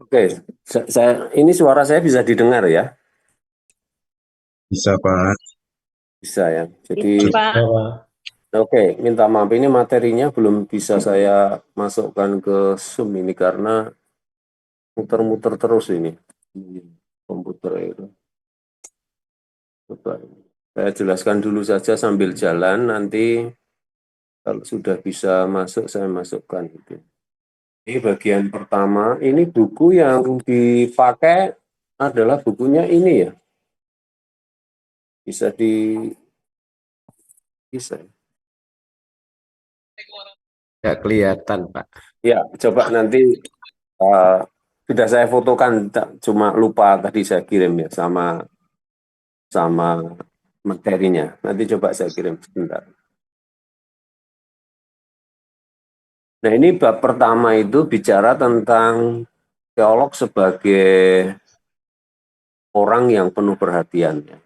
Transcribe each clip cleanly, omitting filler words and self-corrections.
Oke, ini suara saya bisa didengar ya? Bisa Pak. Bisa ya. Jadi, Bisa, Cukup. Pak. oke, minta maaf ini materinya belum bisa saya masukkan ke Zoom ini karena muter-muter terus ini. Komputer itu. Coba. Saya jelaskan dulu saja sambil jalan, nanti kalau sudah bisa masuk, saya masukkan. Gitu. Ini bagian pertama, ini buku yang dipakai adalah bukunya ini ya. Bisa bisa. Nggak kelihatan, Pak. Ya, coba nanti uh, sudah saya fotokan, cuma lupa tadi saya kirim ya sama sama materinya. Nanti coba saya kirim sebentar. Nah, ini bab pertama itu bicara tentang teolog sebagai orang yang penuh perhatian. Ya.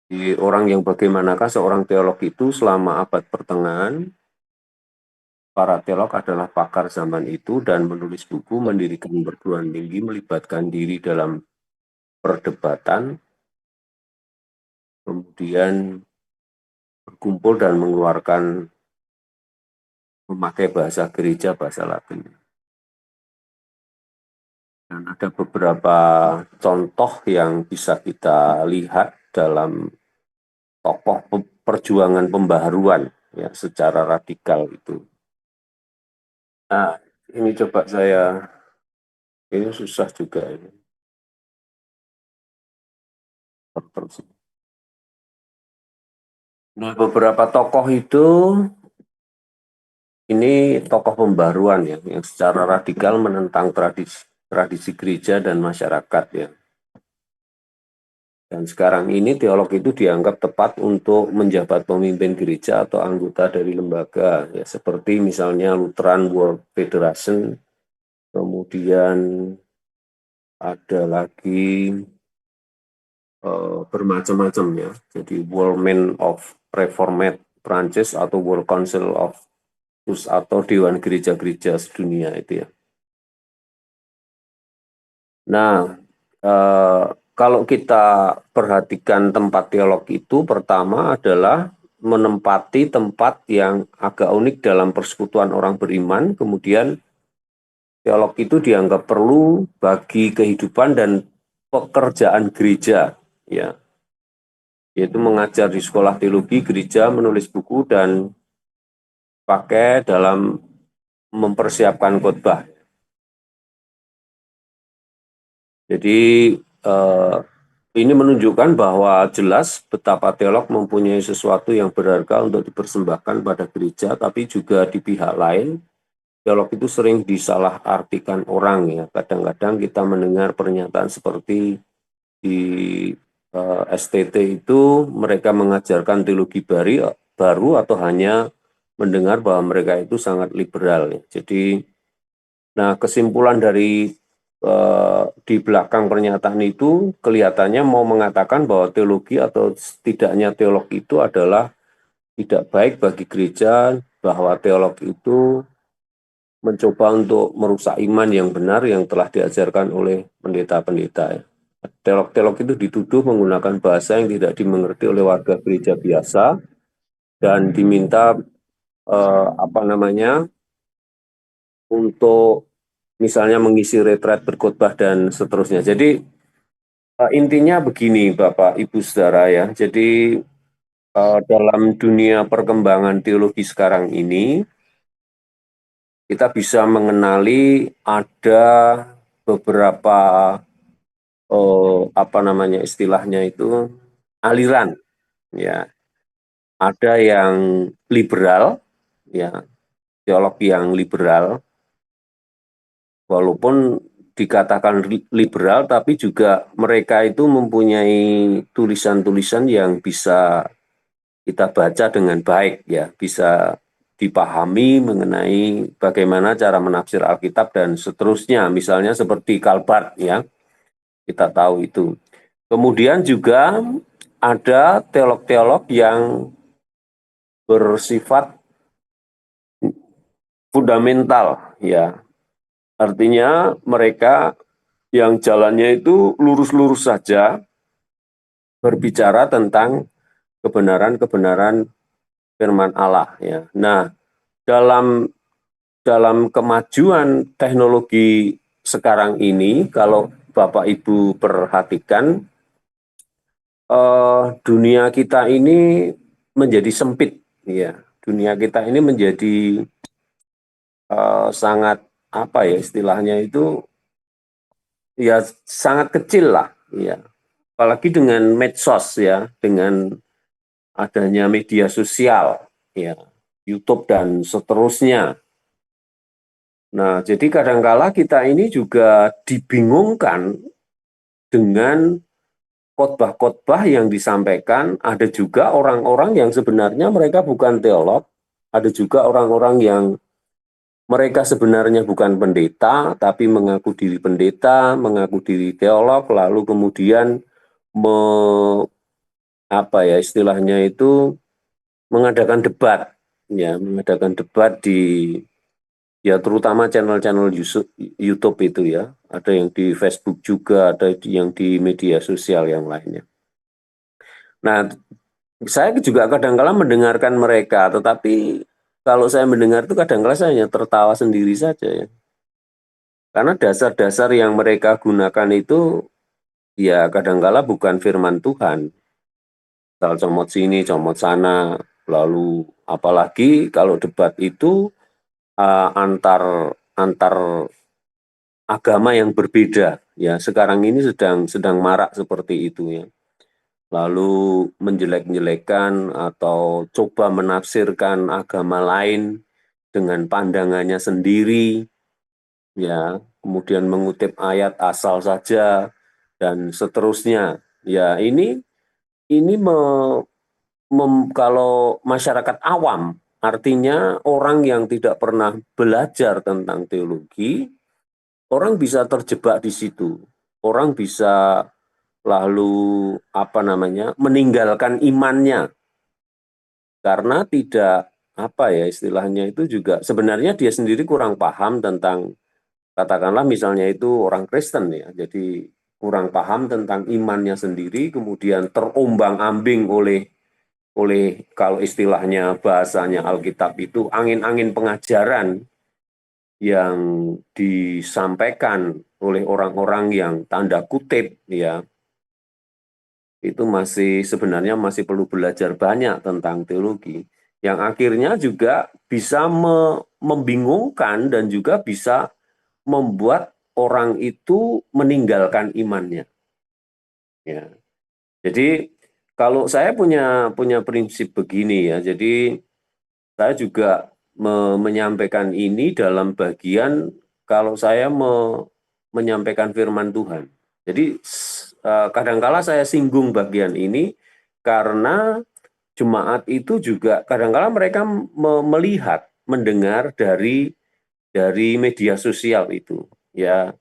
Di orang yang bagaimanakah seorang teolog itu selama abad pertengahan, para teolog adalah pakar zaman itu dan menulis buku, mendirikan perguruan tinggi, melibatkan diri dalam perdebatan, kemudian berkumpul dan mengeluarkan memakai bahasa gereja, bahasa Latin. Dan ada beberapa contoh yang bisa kita lihat dalam tokoh perjuangan pembaharuan ya secara radikal itu. Nah, ini coba ini susah juga ini. Nah, beberapa tokoh itu ini tokoh pembaruan ya, yang secara radikal menentang tradisi gereja dan masyarakat ya. Dan sekarang ini teolog itu dianggap tepat untuk menjabat pemimpin gereja atau anggota dari lembaga, ya, seperti misalnya Lutheran World Federation, kemudian ada lagi bermacam-macam ya. Jadi World Men of Reformed Prancis atau World Council of atau Dewan Gereja-Gereja Sedunia itu ya. Nah, kalau kita perhatikan tempat teolog itu, pertama adalah menempati tempat yang agak unik dalam persekutuan orang beriman, kemudian teolog itu dianggap perlu bagi kehidupan dan pekerjaan gereja, ya, yaitu mengajar di sekolah teologi, gereja, menulis buku, dan pakai dalam mempersiapkan khotbah. Jadi ini menunjukkan bahwa jelas betapa teolog mempunyai sesuatu yang berharga untuk dipersembahkan pada gereja, tapi juga di pihak lain, teolog itu sering disalahartikan orang ya. Kadang-kadang kita mendengar pernyataan seperti di STT itu mereka mengajarkan teologi baru atau hanya mendengar bahwa mereka itu sangat liberal. Ya. Jadi, nah kesimpulan dari di belakang pernyataan itu kelihatannya mau mengatakan bahwa teologi atau setidaknya teolog itu adalah tidak baik bagi gereja, bahwa teolog itu mencoba untuk merusak iman yang benar yang telah diajarkan oleh pendeta-pendeta. Teolog-teolog itu dituduh menggunakan bahasa yang tidak dimengerti oleh warga gereja biasa dan diminta untuk misalnya mengisi retret berkhotbah dan seterusnya. Jadi intinya begini Bapak Ibu Saudara ya. Jadi dalam dunia perkembangan teologi sekarang ini kita bisa mengenali ada beberapa istilahnya itu aliran ya. Ada yang liberal ya, teolog yang liberal walaupun dikatakan liberal, tapi juga mereka itu mempunyai tulisan-tulisan yang bisa kita baca dengan baik, ya, bisa dipahami mengenai bagaimana cara menafsir Alkitab dan seterusnya, misalnya seperti Kalbat, ya, kita tahu itu. Kemudian juga ada teolog-teolog yang bersifat fundamental, ya. Artinya mereka yang jalannya itu lurus-lurus saja berbicara tentang kebenaran-kebenaran firman Allah, ya. Nah, dalam dalam kemajuan teknologi sekarang ini, kalau Bapak Ibu perhatikan, dunia kita ini menjadi sempit, ya. Dunia kita ini menjadi sangat apa ya istilahnya itu, ya sangat kecil lah, ya. Apalagi dengan medsos, ya, dengan adanya media sosial, ya, YouTube dan seterusnya. Nah, jadi kadangkala kita ini juga dibingungkan dengan khotbah-khotbah yang disampaikan. Ada juga orang-orang yang sebenarnya mereka bukan teolog, ada juga orang-orang yang mereka sebenarnya bukan pendeta, tapi mengaku diri pendeta, mengaku diri teolog, lalu kemudian me, apa ya istilahnya itu mengadakan debat, ya, mengadakan debat di, ya, terutama channel-channel YouTube itu, ya, ada yang di Facebook juga, ada yang di media sosial yang lainnya. Nah, saya juga kadang-kala mendengarkan mereka, tetapi kalau saya mendengar itu kadang-kala saya hanya tertawa sendiri saja, ya. Karena dasar-dasar yang mereka gunakan itu, ya, kadang-kala bukan firman Tuhan. Soal comot sini, comot sana, lalu apalagi kalau debat itu antar antar agama yang berbeda, ya. Sekarang ini sedang marak seperti itu, ya. Lalu menjelek-jelekan atau coba menafsirkan agama lain dengan pandangannya sendiri, ya. Kemudian mengutip ayat asal saja dan seterusnya. Ya, ini kalau masyarakat awam, artinya orang yang tidak pernah belajar tentang teologi, orang bisa terjebak di situ. Orang bisa lalu apa namanya meninggalkan imannya karena tidak apa ya istilahnya itu juga sebenarnya dia sendiri kurang paham tentang, katakanlah misalnya itu orang Kristen, ya. Jadi kurang paham tentang imannya sendiri, kemudian terombang-ambing oleh kalau istilahnya bahasanya Alkitab itu angin-angin pengajaran yang disampaikan oleh orang-orang yang tanda kutip, ya, itu sebenarnya masih perlu belajar banyak tentang teologi, yang akhirnya juga bisa membingungkan dan juga bisa membuat orang itu meninggalkan imannya, ya. Jadi kalau saya punya prinsip begini, ya. Jadi saya juga menyampaikan ini dalam bagian kalau saya menyampaikan firman Tuhan. Jadi kadangkala saya singgung bagian ini karena jemaat itu juga kadangkala mereka melihat, mendengar dari media sosial itu, ya.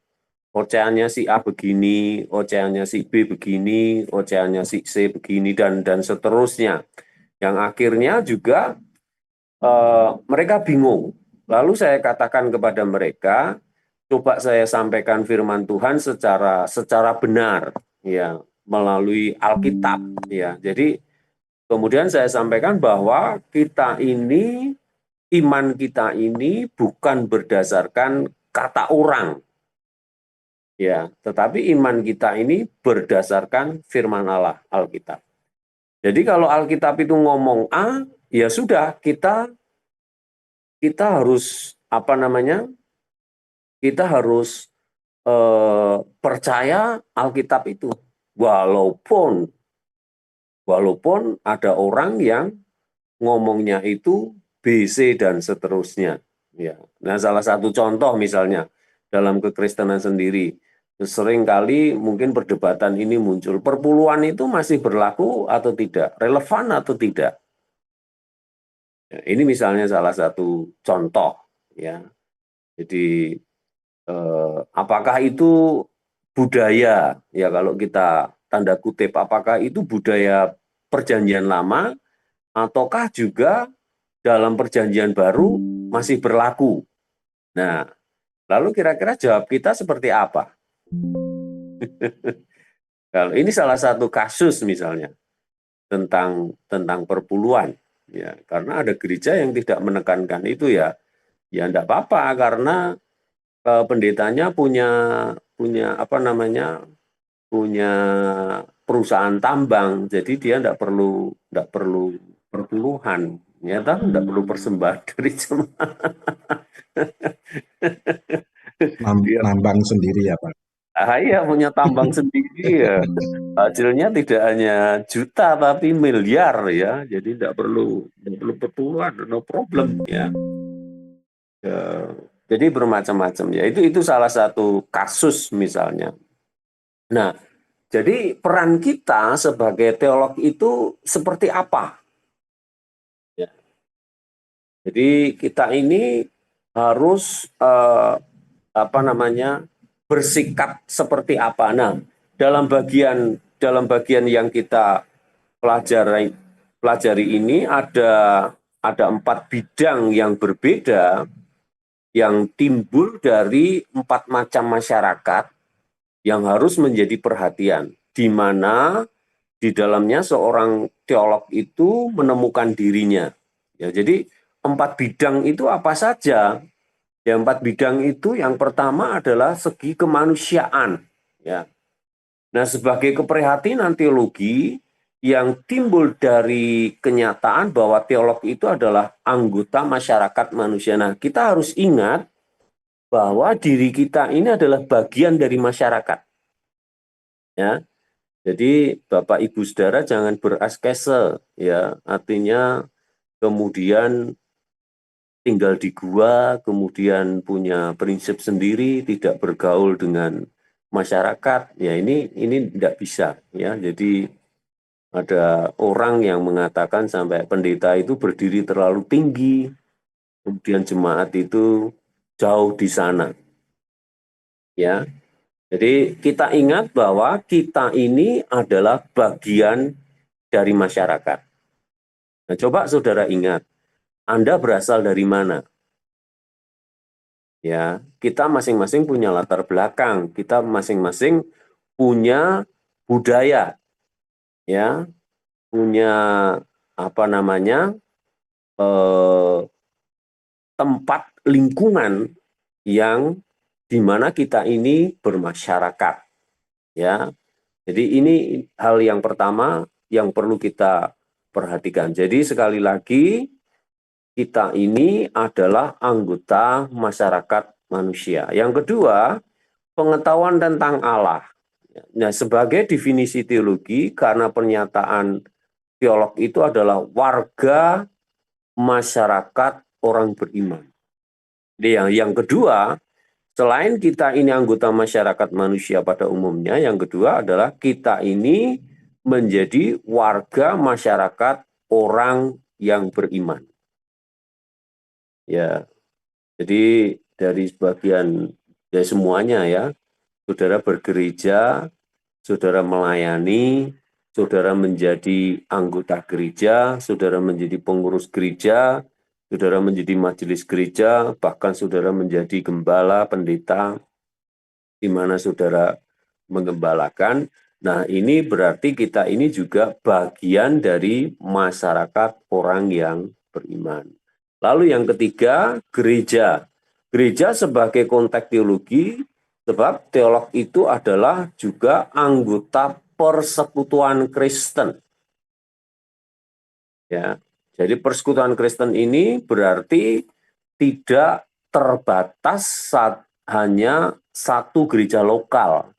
Ocehannya si A begini, ocehannya si B begini, ocehannya si C begini dan seterusnya. Yang akhirnya juga mereka bingung. Lalu saya katakan kepada mereka, coba saya sampaikan firman Tuhan secara benar, ya, melalui Alkitab, ya. Jadi kemudian saya sampaikan bahwa iman kita ini bukan berdasarkan kata orang, ya, tetapi iman kita ini berdasarkan firman Allah, Alkitab. Jadi kalau Alkitab itu ngomong A, ya sudah, kita harus apa namanya? Kita harus percaya Alkitab itu. Walaupun ada orang yang ngomongnya itu B, C dan seterusnya, ya. Nah, salah satu contoh misalnya dalam kekristenan sendiri, sering kali mungkin perdebatan ini muncul, perpuluhan itu masih berlaku atau tidak, relevan atau tidak. Ya, ini misalnya salah satu contoh, ya. Jadi apakah itu budaya, ya, kalau kita tanda kutip, apakah itu budaya perjanjian lama ataukah juga dalam perjanjian baru masih berlaku. Nah, lalu kira-kira jawab kita seperti apa? Kalau ini salah satu kasus misalnya tentang perpuluhan, ya, karena ada gereja yang tidak menekankan itu ya, ya enggak apa-apa karena pendetanya punya punya apa namanya punya perusahaan tambang, jadi dia enggak perlu perpuluhan, ternyata enggak perlu persembahan dari jemaat. Dia Nambang sendiri ya Pak. iya punya tambang sendiri ya. Hasilnya tidak hanya juta tapi miliar ya. Jadi tidak perlu perpuluhan, no problem ya. Ya, jadi bermacam-macam ya. Itu salah satu kasus misalnya. Nah, jadi peran kita sebagai teolog itu seperti apa? Ya. Jadi kita ini harus apa namanya bersikap seperti apa. Nah, dalam bagian yang kita pelajari ini ada 4 bidang yang berbeda yang timbul dari 4 macam masyarakat yang harus menjadi perhatian, di mana di dalamnya seorang teolog itu menemukan dirinya. Ya, jadi 4 bidang itu apa saja? Ya, 4 bidang itu yang pertama adalah segi kemanusiaan. Ya. Nah, sebagai keprihatinan teologi yang timbul dari kenyataan bahwa teolog itu adalah anggota masyarakat manusia. Nah, kita harus ingat bahwa diri kita ini adalah bagian dari masyarakat. Ya, jadi Bapak Ibu Saudara jangan beraskese, ya, artinya kemudian tinggal di gua, kemudian punya prinsip sendiri, tidak bergaul dengan masyarakat, ya ini tidak bisa, ya. Jadi ada orang yang mengatakan sampai pendeta itu berdiri terlalu tinggi, kemudian jemaat itu jauh di sana, ya. Jadi kita ingat bahwa kita ini adalah bagian dari masyarakat. Nah, coba saudara ingat, Anda berasal dari mana? Ya, kita masing-masing punya latar belakang, kita masing-masing punya budaya, ya, punya apa namanya eh, tempat lingkungan yang di mana kita ini bermasyarakat, ya. Jadi ini hal yang pertama yang perlu kita perhatikan. Jadi sekali lagi kita ini adalah anggota masyarakat manusia. Yang kedua, pengetahuan tentang Allah. Nah, sebagai definisi teologi, karena pernyataan teolog itu adalah warga masyarakat orang beriman. Jadi yang kedua, selain kita ini anggota masyarakat manusia pada umumnya, yang kedua adalah kita ini menjadi warga masyarakat orang yang beriman. Ya, jadi dari sebagian ya semuanya ya, saudara bergereja, saudara melayani, saudara menjadi anggota gereja, saudara menjadi pengurus gereja, saudara menjadi majelis gereja, bahkan saudara menjadi gembala, pendeta, di mana saudara menggembalakan. Nah, ini berarti kita ini juga bagian dari masyarakat orang yang beriman. Lalu yang ketiga, gereja. Gereja sebagai konteks teologi, sebab teolog itu adalah juga anggota persekutuan Kristen. Ya, jadi persekutuan Kristen ini berarti tidak terbatas hanya satu gereja lokal,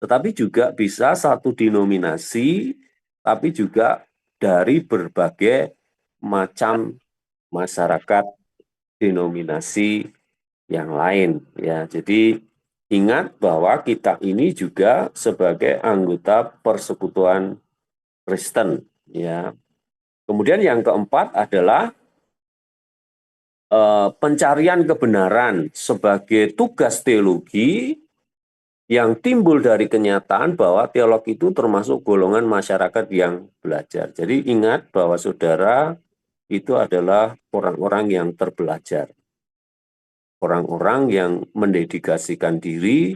tetapi juga bisa satu denominasi, tapi juga dari berbagai macam masyarakat denominasi yang lain. Ya, jadi ingat bahwa kita ini juga sebagai anggota persekutuan Kristen. Ya. Kemudian yang keempat adalah pencarian kebenaran sebagai tugas teologi yang timbul dari kenyataan bahwa teolog itu termasuk golongan masyarakat yang belajar. Jadi ingat bahwa saudara itu adalah orang-orang yang terbelajar. orang-orang yang mendedikasikan diri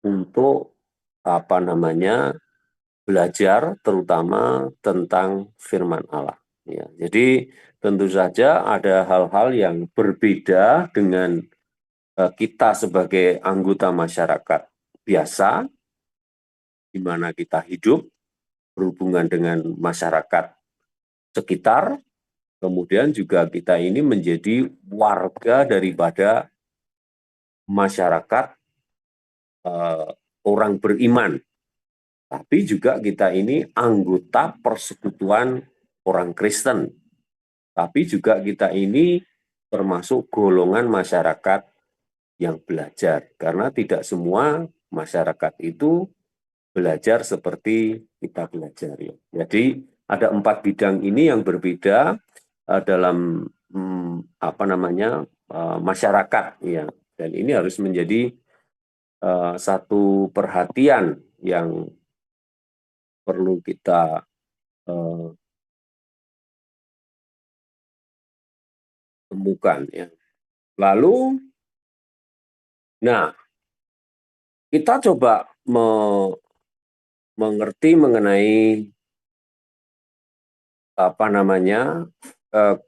untuk belajar terutama tentang firman Allah. Ya, jadi tentu saja ada hal-hal yang berbeda dengan kita sebagai anggota masyarakat biasa, di mana kita hidup berhubungan dengan masyarakat sekitar, kemudian juga kita ini menjadi warga daripada masyarakat orang beriman, tapi juga kita ini anggota persekutuan orang Kristen, tapi juga kita ini termasuk golongan masyarakat yang belajar, karena tidak semua masyarakat itu belajar seperti kita belajar. Ya. Jadi ada 4 bidang ini yang berbeda dalam masyarakat, ya. Dan ini harus menjadi satu perhatian yang perlu kita temukan. Ya. Lalu, kita coba mengerti mengenai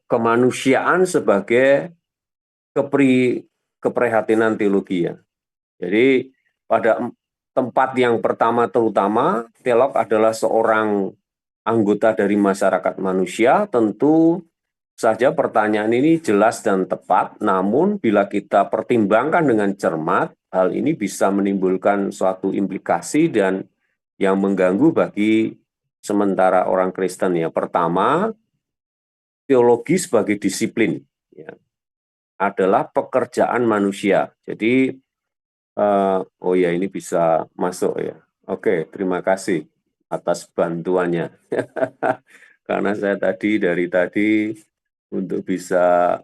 kemanusiaan sebagai keprihatinan teologi. Ya. Jadi pada tempat yang pertama terutama, teolog adalah seorang anggota dari masyarakat manusia. Tentu saja pertanyaan ini jelas dan tepat, namun bila kita pertimbangkan dengan cermat, hal ini bisa menimbulkan suatu implikasi dan yang mengganggu bagi sementara orang Kristen. Ya, pertama, teologi sebagai disiplin, ya, adalah pekerjaan manusia. Jadi, ini bisa masuk ya. Oke, terima kasih atas bantuannya. Karena saya dari tadi untuk bisa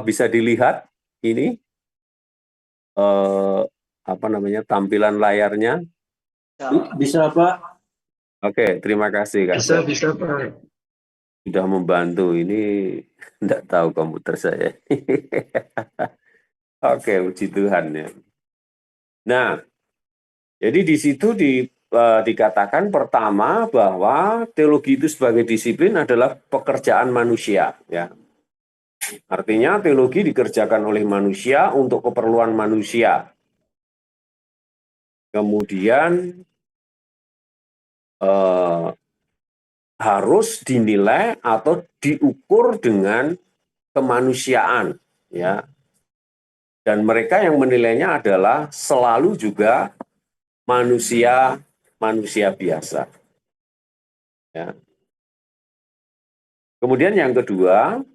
bisa dilihat ini tampilan layarnya. Bisa, Pak. Oke, terima kasih Kak. Bisa, Pak. Sudah membantu, ini tidak tahu komputer saya. Oke, puji Tuhan ya. Nah, jadi di situ dikatakan pertama bahwa teologi itu sebagai disiplin adalah pekerjaan manusia. Ya. Artinya teologi dikerjakan oleh manusia untuk keperluan manusia. Kemudian harus dinilai atau diukur dengan kemanusiaan, ya. Dan mereka yang menilainya adalah selalu juga manusia biasa. Ya. Kemudian yang kedua,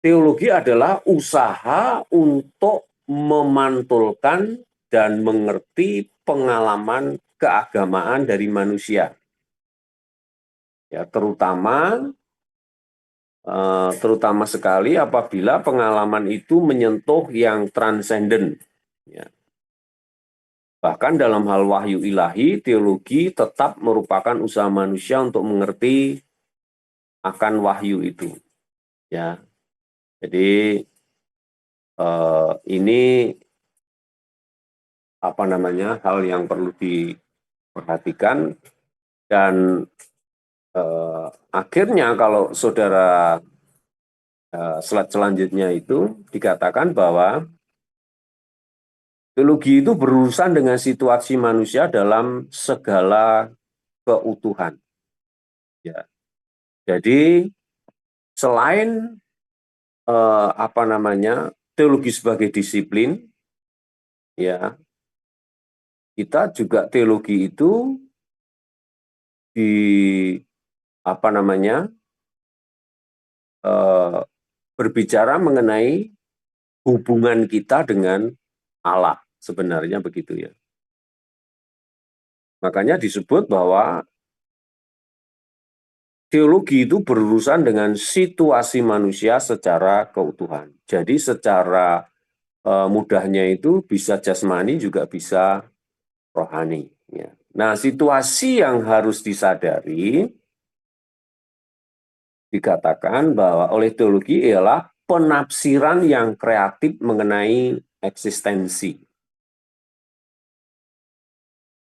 teologi adalah usaha untuk memantulkan dan mengerti pengalaman keagamaan dari manusia. Ya, terutama sekali apabila pengalaman itu menyentuh yang transenden. Ya. Bahkan dalam hal wahyu ilahi, teologi tetap merupakan usaha manusia untuk mengerti akan wahyu itu. Ya, jadi ini hal yang perlu diperhatikan dan akhirnya kalau saudara slide selanjutnya itu dikatakan bahwa teologi itu berurusan dengan situasi manusia dalam segala keutuhan. Ya. Jadi selain teologi sebagai disiplin, ya, kita juga teologi itu berbicara mengenai hubungan kita dengan Allah, sebenarnya begitu ya. Makanya disebut bahwa teologi itu berurusan dengan situasi manusia secara keutuhan. Jadi secara mudahnya itu bisa jasmani juga bisa rohani. Ya. Nah, situasi yang harus disadari dikatakan bahwa oleh teologi ialah penafsiran yang kreatif mengenai eksistensi.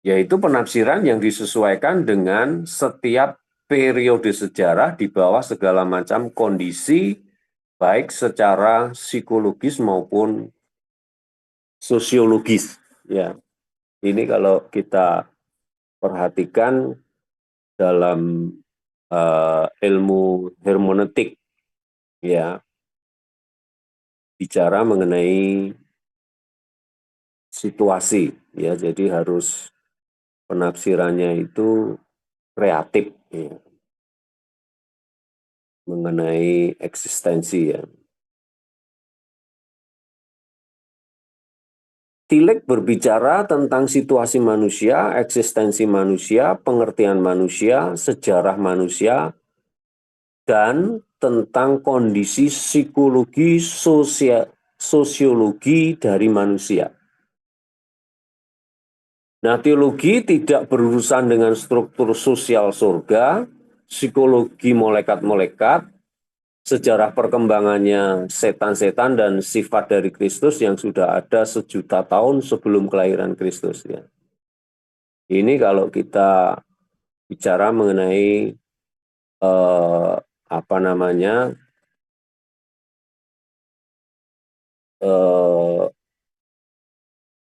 Yaitu penafsiran yang disesuaikan dengan setiap periode sejarah di bawah segala macam kondisi, baik secara psikologis maupun sosiologis. Ya, ini kalau kita perhatikan dalam ilmu hermeneutik, ya, bicara mengenai situasi, ya, jadi harus penafsirannya itu kreatif, ya, mengenai eksistensi, ya. Tillich berbicara tentang situasi manusia, eksistensi manusia, pengertian manusia, sejarah manusia, dan tentang kondisi psikologi sosiologi dari manusia. Nah, teologi tidak berurusan dengan struktur sosial surga, psikologi malaikat-malaikat, sejarah perkembangannya setan-setan dan sifat dari Kristus yang sudah ada sejuta tahun sebelum kelahiran Kristus. Ya. Ini kalau kita bicara mengenai apa namanya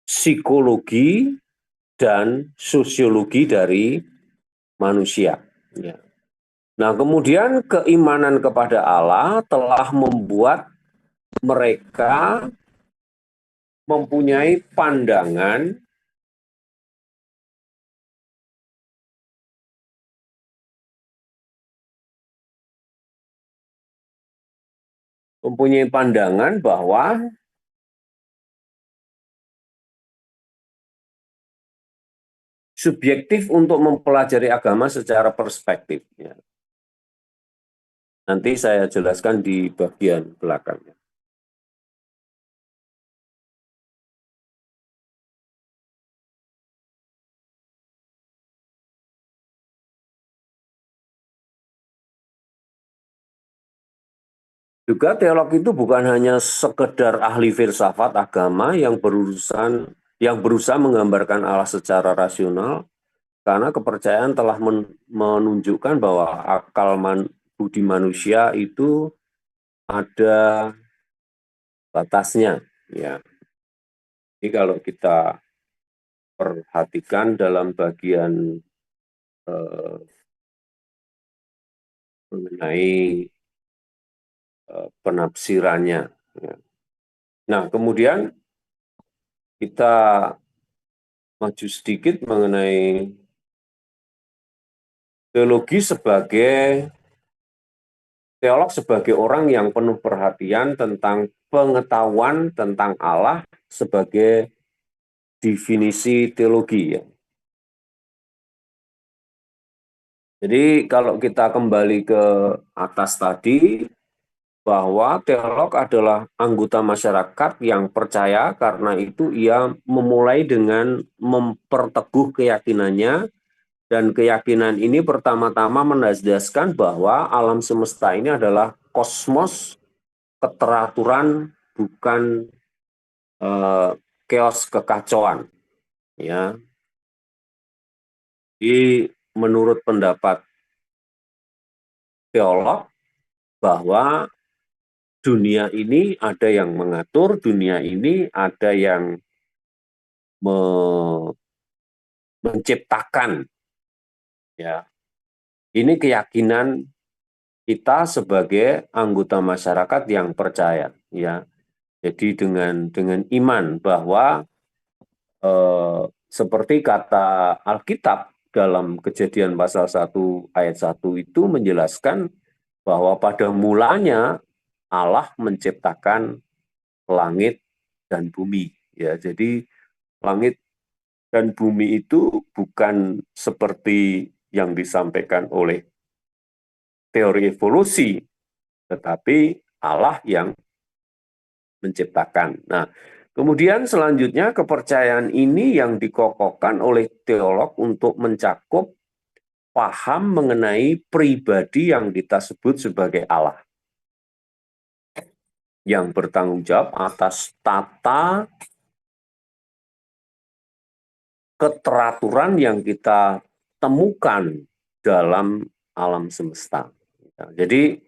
psikologi dan sosiologi dari manusia. Ya. Nah, kemudian keimanan kepada Allah telah membuat mereka mempunyai pandangan bahwa subjektif untuk mempelajari agama secara perspektif. Ya. Nanti saya jelaskan di bagian belakangnya. Juga teolog itu bukan hanya sekedar ahli filsafat agama yang berusaha menggambarkan Allah secara rasional, karena kepercayaan telah menunjukkan bahwa akal budi manusia itu ada batasnya. Ya. Jadi kalau kita perhatikan dalam bagian mengenai penafsirannya. Ya. Nah, kemudian kita maju sedikit mengenai teolog sebagai orang yang penuh perhatian tentang pengetahuan tentang Allah sebagai definisi teologi. Ya. Jadi kalau kita kembali ke atas tadi, bahwa teolog adalah anggota masyarakat yang percaya, karena itu ia memulai dengan memperteguh keyakinannya, dan keyakinan ini pertama-tama menasdaskan bahwa alam semesta ini adalah kosmos keteraturan, bukan chaos kekacauan. Ya. Jadi menurut pendapat teolog bahwa dunia ini ada yang mengatur, dunia ini ada yang menciptakan. Ya. Ini keyakinan kita sebagai anggota masyarakat yang percaya. Ya. Jadi dengan iman bahwa seperti kata Alkitab dalam Kejadian pasal 1 ayat 1 itu menjelaskan bahwa pada mulanya Allah menciptakan langit dan bumi. Ya, jadi langit dan bumi itu bukan seperti yang disampaikan oleh teori evolusi, tetapi Allah yang menciptakan. Nah, kemudian selanjutnya kepercayaan ini yang dikokohkan oleh teolog untuk mencakup paham mengenai pribadi yang kita sebut sebagai Allah. yang bertanggung jawab atas tata keteraturan yang kita temukan dalam alam semesta. Jadi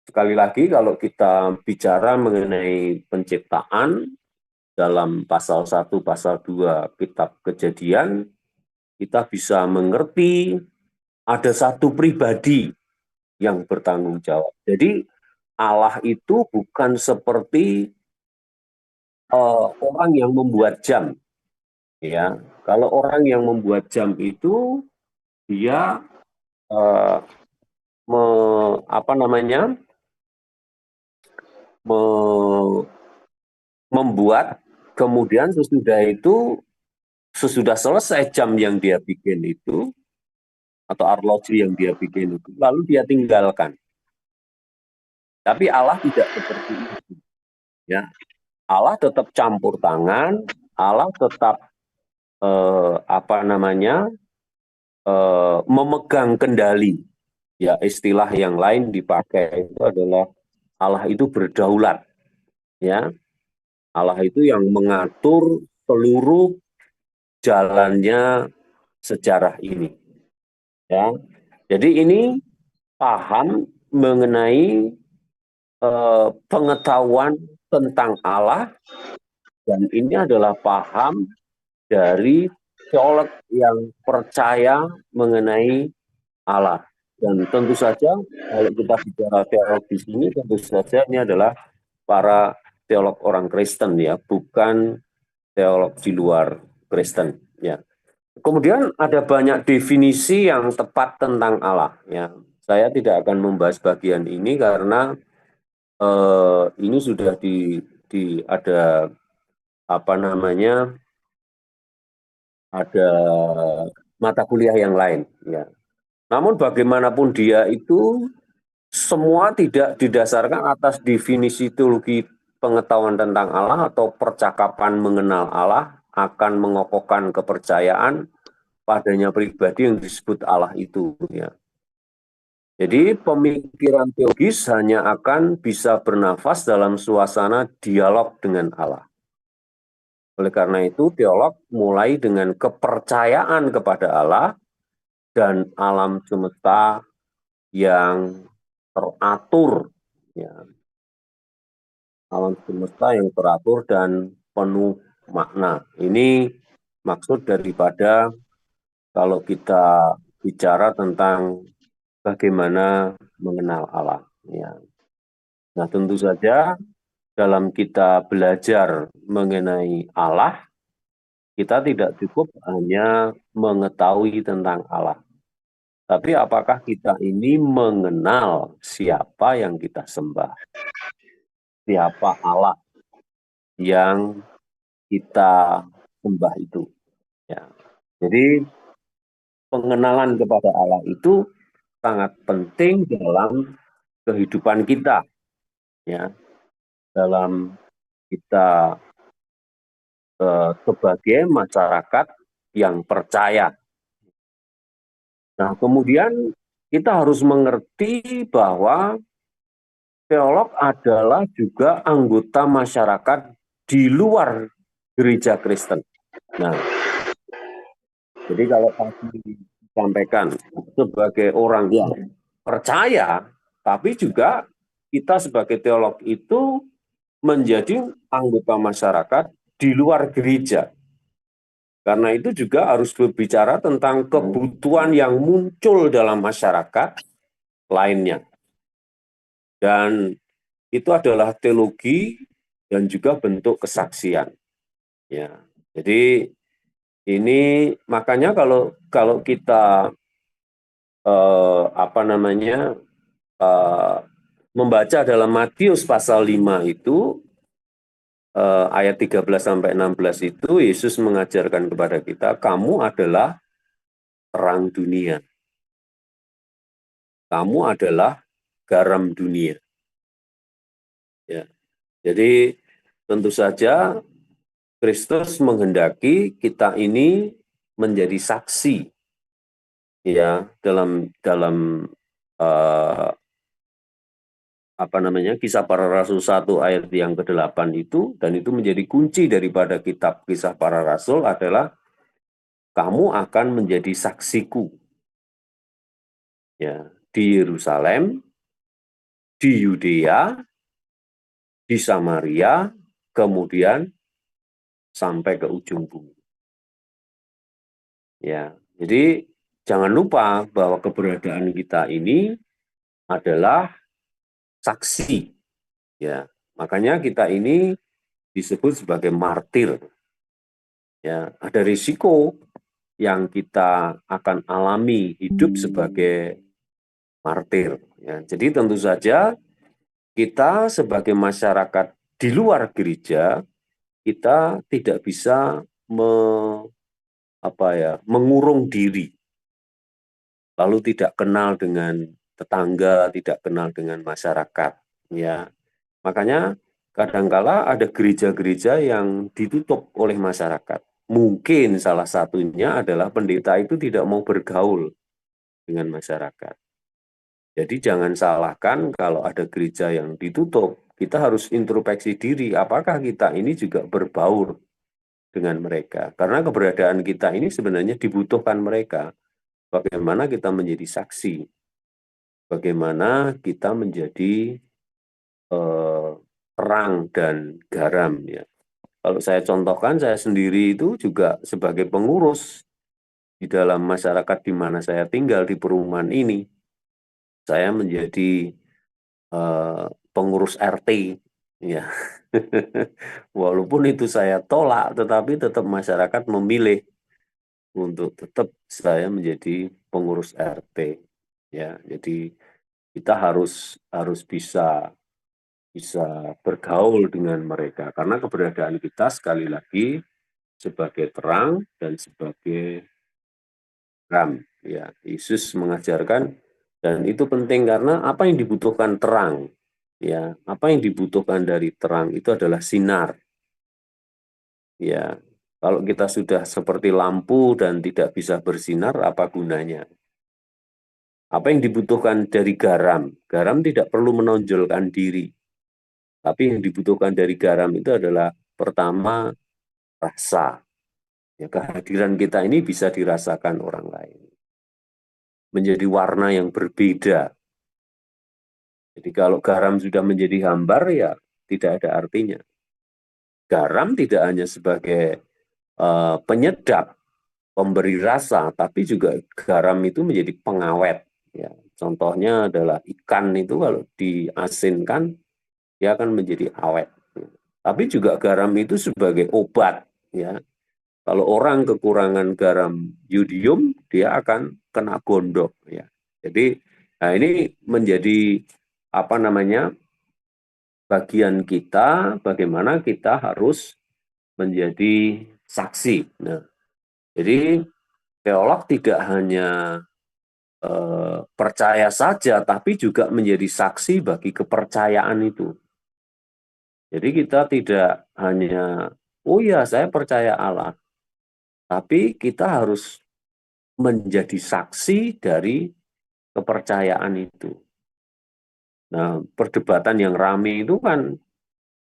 sekali lagi kalau kita bicara mengenai penciptaan dalam pasal 1, pasal 2 kitab Kejadian, kita bisa mengerti ada satu pribadi yang bertanggung jawab. Jadi Allah itu bukan seperti orang yang membuat jam, ya. Kalau orang yang membuat jam itu dia eh, apa namanya membuat, kemudian sesudah selesai jam yang dia bikin itu atau arloji yang dia bikin itu, lalu dia tinggalkan. Tapi Allah tidak seperti itu, ya. Allah tetap campur tangan, Allah tetap memegang kendali. Ya, istilah yang lain dipakai itu adalah Allah itu berdaulat, ya. Allah itu yang mengatur seluruh jalannya sejarah ini, ya. Jadi ini paham mengenai pengetahuan tentang Allah, dan ini adalah paham dari teolog yang percaya mengenai Allah. Dan tentu saja kalau kita bicara teolog di sini, tentu saja ini adalah para teolog orang Kristen, ya, bukan teolog di luar Kristen, ya. Kemudian ada banyak definisi yang tepat tentang Allah, ya. Saya tidak akan membahas bagian ini karena ini sudah ada apa namanya, ada mata kuliah yang lain, ya. Namun bagaimanapun dia itu semua tidak didasarkan atas definisi teologi pengetahuan tentang Allah atau percakapan mengenal Allah akan mengokohkan kepercayaan padanya pribadi yang disebut Allah itu, ya. Jadi pemikiran teologis hanya akan bisa bernafas dalam suasana dialog dengan Allah. Oleh karena itu, teolog mulai dengan kepercayaan kepada Allah dan alam semesta yang teratur, ya. Alam semesta yang teratur dan penuh makna. Ini maksud daripada kalau kita bicara tentang bagaimana mengenal Allah, ya. Nah, tentu saja dalam kita belajar mengenai Allah, kita tidak cukup hanya mengetahui tentang Allah, tapi apakah kita ini mengenal siapa yang kita sembah, siapa Allah yang kita sembah itu, ya. Jadi pengenalan kepada Allah itu sangat penting dalam kehidupan kita, ya, dalam kita sebagai masyarakat yang percaya. Nah, kemudian kita harus mengerti bahwa teolog adalah juga anggota masyarakat di luar gereja Kristen. Nah, jadi kalau tadi disampaikan sebagai orang yang percaya, tapi juga kita sebagai teolog itu menjadi anggota masyarakat di luar gereja. Karena itu juga harus berbicara tentang kebutuhan yang muncul dalam masyarakat lainnya. Dan itu adalah teologi dan juga bentuk kesaksian, ya. Jadi ini makanya kalau kita membaca dalam Matius pasal 5 itu ayat 13 sampai 16 itu Yesus mengajarkan kepada kita, kamu adalah terang dunia. Kamu adalah garam dunia. Ya. Jadi tentu saja Kristus menghendaki kita ini menjadi saksi, ya, dalam Kisah Para Rasul 1 ayat yang ke-8 itu, dan itu menjadi kunci daripada kitab Kisah Para Rasul adalah kamu akan menjadi saksiku ya di Yerusalem, di Yudea, di Samaria, kemudian sampai ke ujung bumi. Ya, jadi jangan lupa bahwa keberadaan kita ini adalah saksi. Ya, makanya kita ini disebut sebagai martir. Ya, ada risiko yang kita akan alami hidup sebagai martir. Ya, jadi tentu saja kita sebagai masyarakat di luar gereja, kita tidak bisa mengurung diri, lalu tidak kenal dengan tetangga, tidak kenal dengan masyarakat. Ya, makanya kadangkala ada gereja-gereja yang ditutup oleh masyarakat. Mungkin salah satunya adalah pendeta itu tidak mau bergaul dengan masyarakat. Jadi jangan salahkan kalau ada gereja yang ditutup, kita harus introspeksi diri, apakah kita ini juga berbaur dengan mereka. Karena keberadaan kita ini sebenarnya dibutuhkan mereka. Bagaimana kita menjadi saksi, bagaimana kita menjadi terang dan garam. Ya. Kalau saya contohkan, saya sendiri itu juga sebagai pengurus di dalam masyarakat di mana saya tinggal di perumahan ini, saya menjadi pengurus RT, ya. Walaupun itu saya tolak, tetapi tetap masyarakat memilih untuk tetap saya menjadi pengurus RT, ya. Jadi kita harus bisa bergaul dengan mereka karena keberadaan kita sekali lagi sebagai terang dan sebagai terang. Ya, Yesus mengajarkan dan itu penting karena apa yang dibutuhkan terang, ya, apa yang dibutuhkan dari terang itu adalah sinar. Ya, kalau kita sudah seperti lampu dan tidak bisa bersinar, apa gunanya? Apa yang dibutuhkan dari garam? Garam tidak perlu menonjolkan diri, tapi yang dibutuhkan dari garam itu adalah pertama rasa. Ya, kehadiran kita ini bisa dirasakan orang lain. Menjadi warna yang berbeda. Jadi kalau garam sudah menjadi hambar, ya tidak ada artinya. Garam tidak hanya sebagai penyedap, pemberi rasa, tapi juga garam itu menjadi pengawet. Ya. Contohnya adalah ikan itu kalau diasinkan, dia akan menjadi awet. Tapi juga garam itu sebagai obat. Ya. Kalau orang kekurangan garam yodium, dia akan kena gondok. Ya. Jadi, nah ini menjadi bagian kita, bagaimana kita harus menjadi saksi. Nah, jadi teolog tidak hanya percaya saja, tapi juga menjadi saksi bagi kepercayaan itu. Jadi kita tidak hanya, oh ya saya percaya Allah, tapi kita harus menjadi saksi dari kepercayaan itu. Nah, perdebatan yang ramai itu kan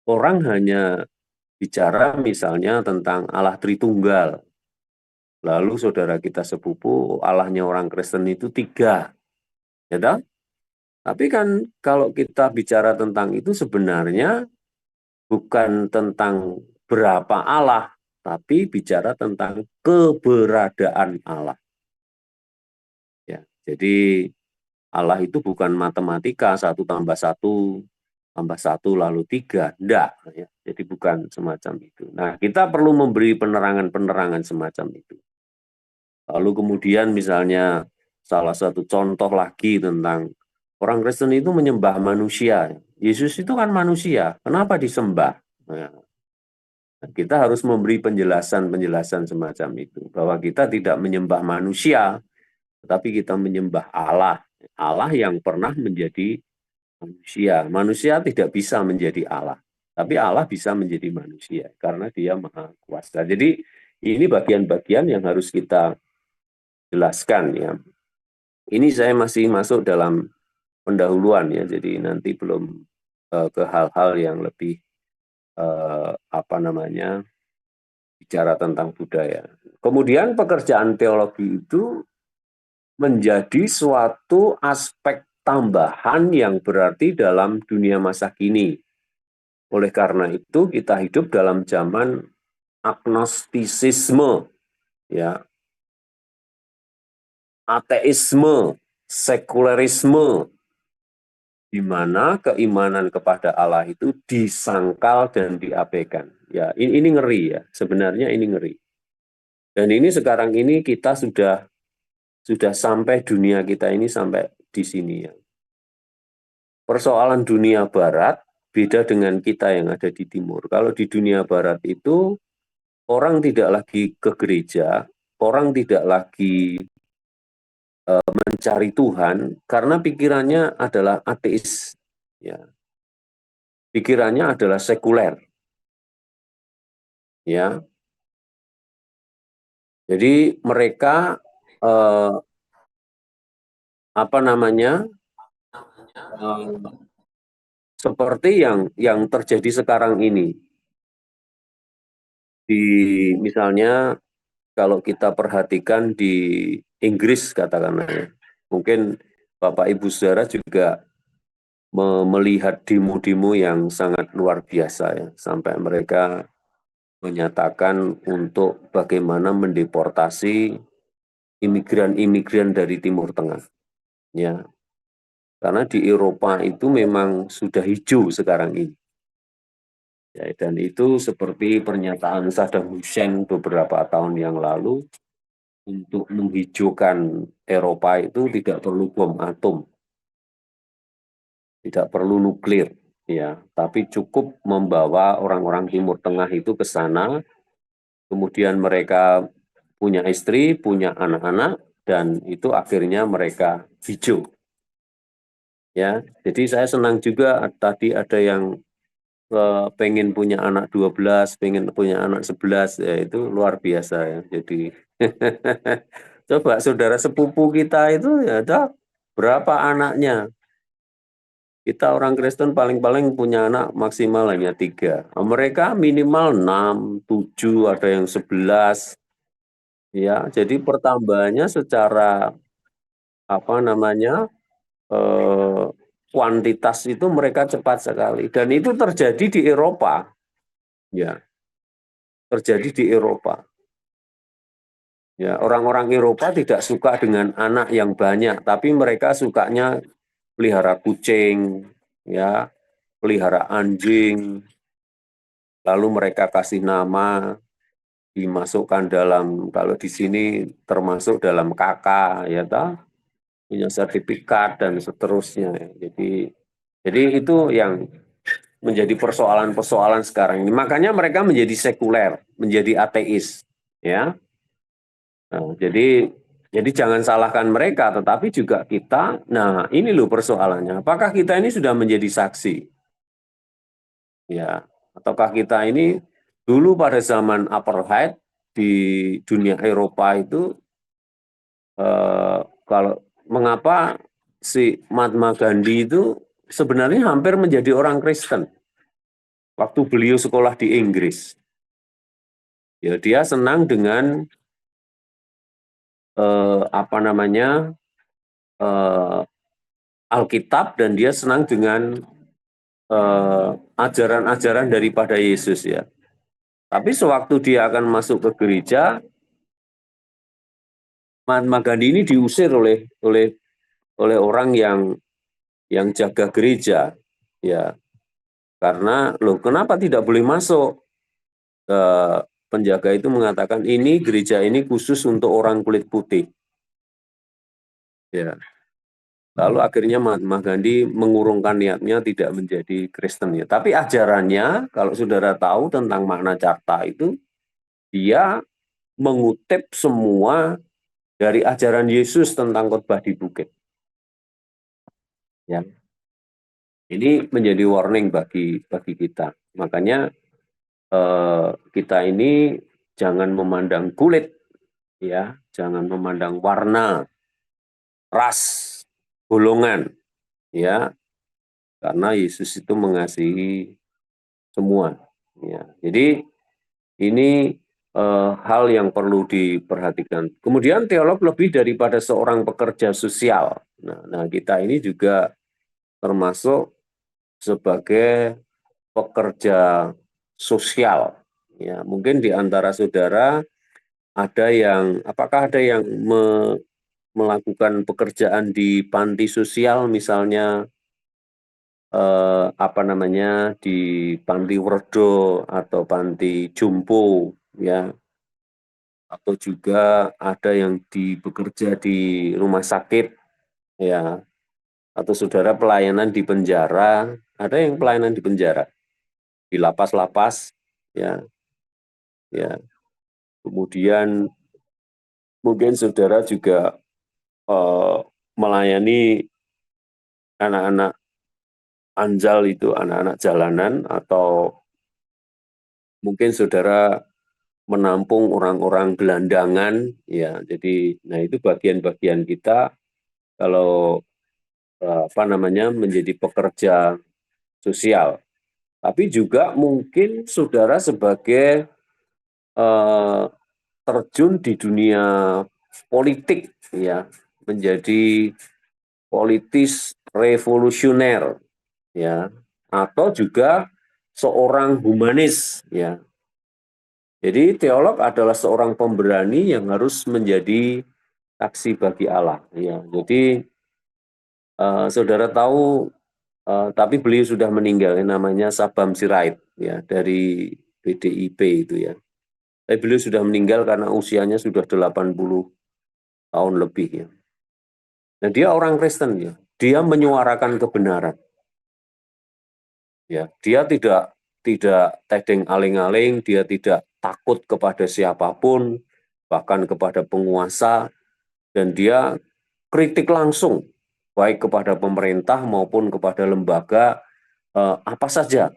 orang hanya bicara misalnya tentang Allah Tritunggal. Lalu saudara kita sepupu, Allahnya orang Kristen itu 3. Ya toh? Tapi kan kalau kita bicara tentang itu sebenarnya bukan tentang berapa Allah, tapi bicara tentang keberadaan Allah. Ya, jadi Allah itu bukan matematika 1 tambah 1 tambah 1 lalu 3, enggak. Ya. Jadi bukan semacam itu. Nah, kita perlu memberi penerangan-penerangan semacam itu. Lalu kemudian misalnya salah satu contoh lagi tentang orang Kristen itu menyembah manusia. Yesus itu kan manusia, kenapa disembah? Nah, kita harus memberi penjelasan-penjelasan semacam itu. Bahwa kita tidak menyembah manusia, tetapi kita menyembah Allah. Allah yang pernah menjadi manusia. Manusia tidak bisa menjadi Allah. Tapi Allah bisa menjadi manusia, karena dia maha kuasa. Jadi ini bagian-bagian yang harus kita jelaskan. Ya. Ini saya masih masuk dalam pendahuluan ya, jadi nanti belum ke hal-hal yang lebih bicara tentang budaya. Kemudian pekerjaan teologi itu menjadi suatu aspek tambahan yang berarti dalam dunia masa kini. Oleh karena itu kita hidup dalam zaman agnostisisme, ya, ateisme, sekularisme, di mana keimanan kepada Allah itu disangkal dan diabaikan. Ya, ini ngeri ya, sebenarnya ini ngeri. Dan ini sekarang ini kita sudah sampai dunia kita ini sampai di sini ya. Persoalan dunia barat beda dengan kita yang ada di timur. Kalau di dunia barat itu orang tidak lagi ke gereja, orang tidak lagi mencari Tuhan karena pikirannya adalah ateis, ya. Pikirannya adalah sekuler, ya. Jadi mereka eh, seperti yang terjadi sekarang ini. Di misalnya kalau kita perhatikan di Inggris katakanlah ya, mungkin Bapak Ibu Saudara juga melihat demo-demo yang sangat luar biasa ya, sampai mereka menyatakan untuk bagaimana mendeportasi imigran-imigran dari Timur Tengah. Ya, karena di Eropa itu memang sudah hijau sekarang ini. Ya, dan itu seperti pernyataan Saddam Hussein beberapa tahun yang lalu, untuk menghijaukan Eropa itu tidak perlu bom atom, tidak perlu nuklir, ya, tapi cukup membawa orang-orang Timur Tengah itu ke sana, kemudian mereka punya istri, punya anak-anak, dan itu akhirnya mereka hijau. Ya, jadi saya senang juga tadi ada yang pengen punya anak 12, pengen punya anak 11, ya itu luar biasa ya. Jadi coba saudara sepupu kita itu ya ada berapa anaknya? Kita orang Kristen paling-paling punya anak maksimal hanya 3. Mereka minimal 6, 7, ada yang 11. Ya, jadi pertambahannya secara eh, kuantitas itu mereka cepat sekali, dan itu terjadi di Eropa, ya, terjadi di Eropa. Ya, orang-orang Eropa tidak suka dengan anak yang banyak, tapi mereka sukanya pelihara kucing, ya, pelihara anjing, lalu mereka kasih nama, dimasukkan dalam, kalau di sini termasuk dalam KK, ya toh, punya sertifikat dan seterusnya. Jadi itu yang menjadi persoalan-persoalan sekarang ini. Makanya mereka menjadi sekuler, menjadi ateis, ya. Nah, jadi jangan salahkan mereka, tetapi juga kita. Nah, ini loh persoalannya. Apakah kita ini sudah menjadi saksi? Ya, ataukah kita ini dulu pada zaman apartheid di dunia Eropa itu, kalau mengapa si Mahatma Gandhi itu sebenarnya hampir menjadi orang Kristen waktu beliau sekolah di Inggris. Ya, dia senang dengan Alkitab, dan dia senang dengan ajaran-ajaran daripada Yesus ya. Tapi sewaktu dia akan masuk ke gereja, Mahatma Gandhi ini diusir oleh orang yang jaga gereja, ya. Karena loh, kenapa tidak boleh masuk? Penjaga itu mengatakan ini gereja ini khusus untuk orang kulit putih. Ya. Lalu akhirnya Mahatma Gandhi mengurungkan niatnya tidak menjadi Kristen ya. Tapi ajarannya, kalau saudara tahu tentang makna carta itu, dia mengutip semua dari ajaran Yesus tentang khotbah di bukit. Ya. Ini menjadi warning bagi kita. Makanya kita ini jangan memandang kulit, ya, jangan memandang warna, ras, golongan, ya, karena Yesus itu mengasihi semua. Ya, jadi ini hal yang perlu diperhatikan. Kemudian teolog lebih daripada seorang pekerja sosial. Nah, kita ini juga termasuk sebagai pekerja sosial. Ya, mungkin di antara saudara ada yang, apakah ada yang melakukan pekerjaan di panti sosial, misalnya apa namanya, di panti werdo atau panti jompo, ya, atau juga ada yang bekerja di rumah sakit, ya, atau saudara pelayanan di penjara, ada yang pelayanan di penjara, di lapas-lapas, ya, ya. Kemudian mungkin saudara juga melayani anak-anak anjal itu, anak-anak jalanan, atau mungkin saudara menampung orang-orang gelandangan, ya. Jadi, nah itu bagian-bagian kita kalau apa namanya menjadi pekerja sosial. Tapi juga mungkin saudara sebagai terjun di dunia politik, ya, menjadi politis revolusioner, ya, atau juga seorang humanis, ya. Jadi teolog adalah seorang pemberani yang harus menjadi saksi bagi Allah, ya. Jadi saudara tahu, tapi beliau sudah meninggal, namanya Sabam Sirait, ya, dari PDIP itu, ya. Tapi beliau sudah meninggal karena usianya sudah 80 tahun lebih, ya. Nah, dia orang Kristen, ya. Dia menyuarakan kebenaran. Ya, dia tidak tedeng aling-aling, dia tidak takut kepada siapapun, bahkan kepada penguasa, dan dia kritik langsung, baik kepada pemerintah maupun kepada lembaga apa saja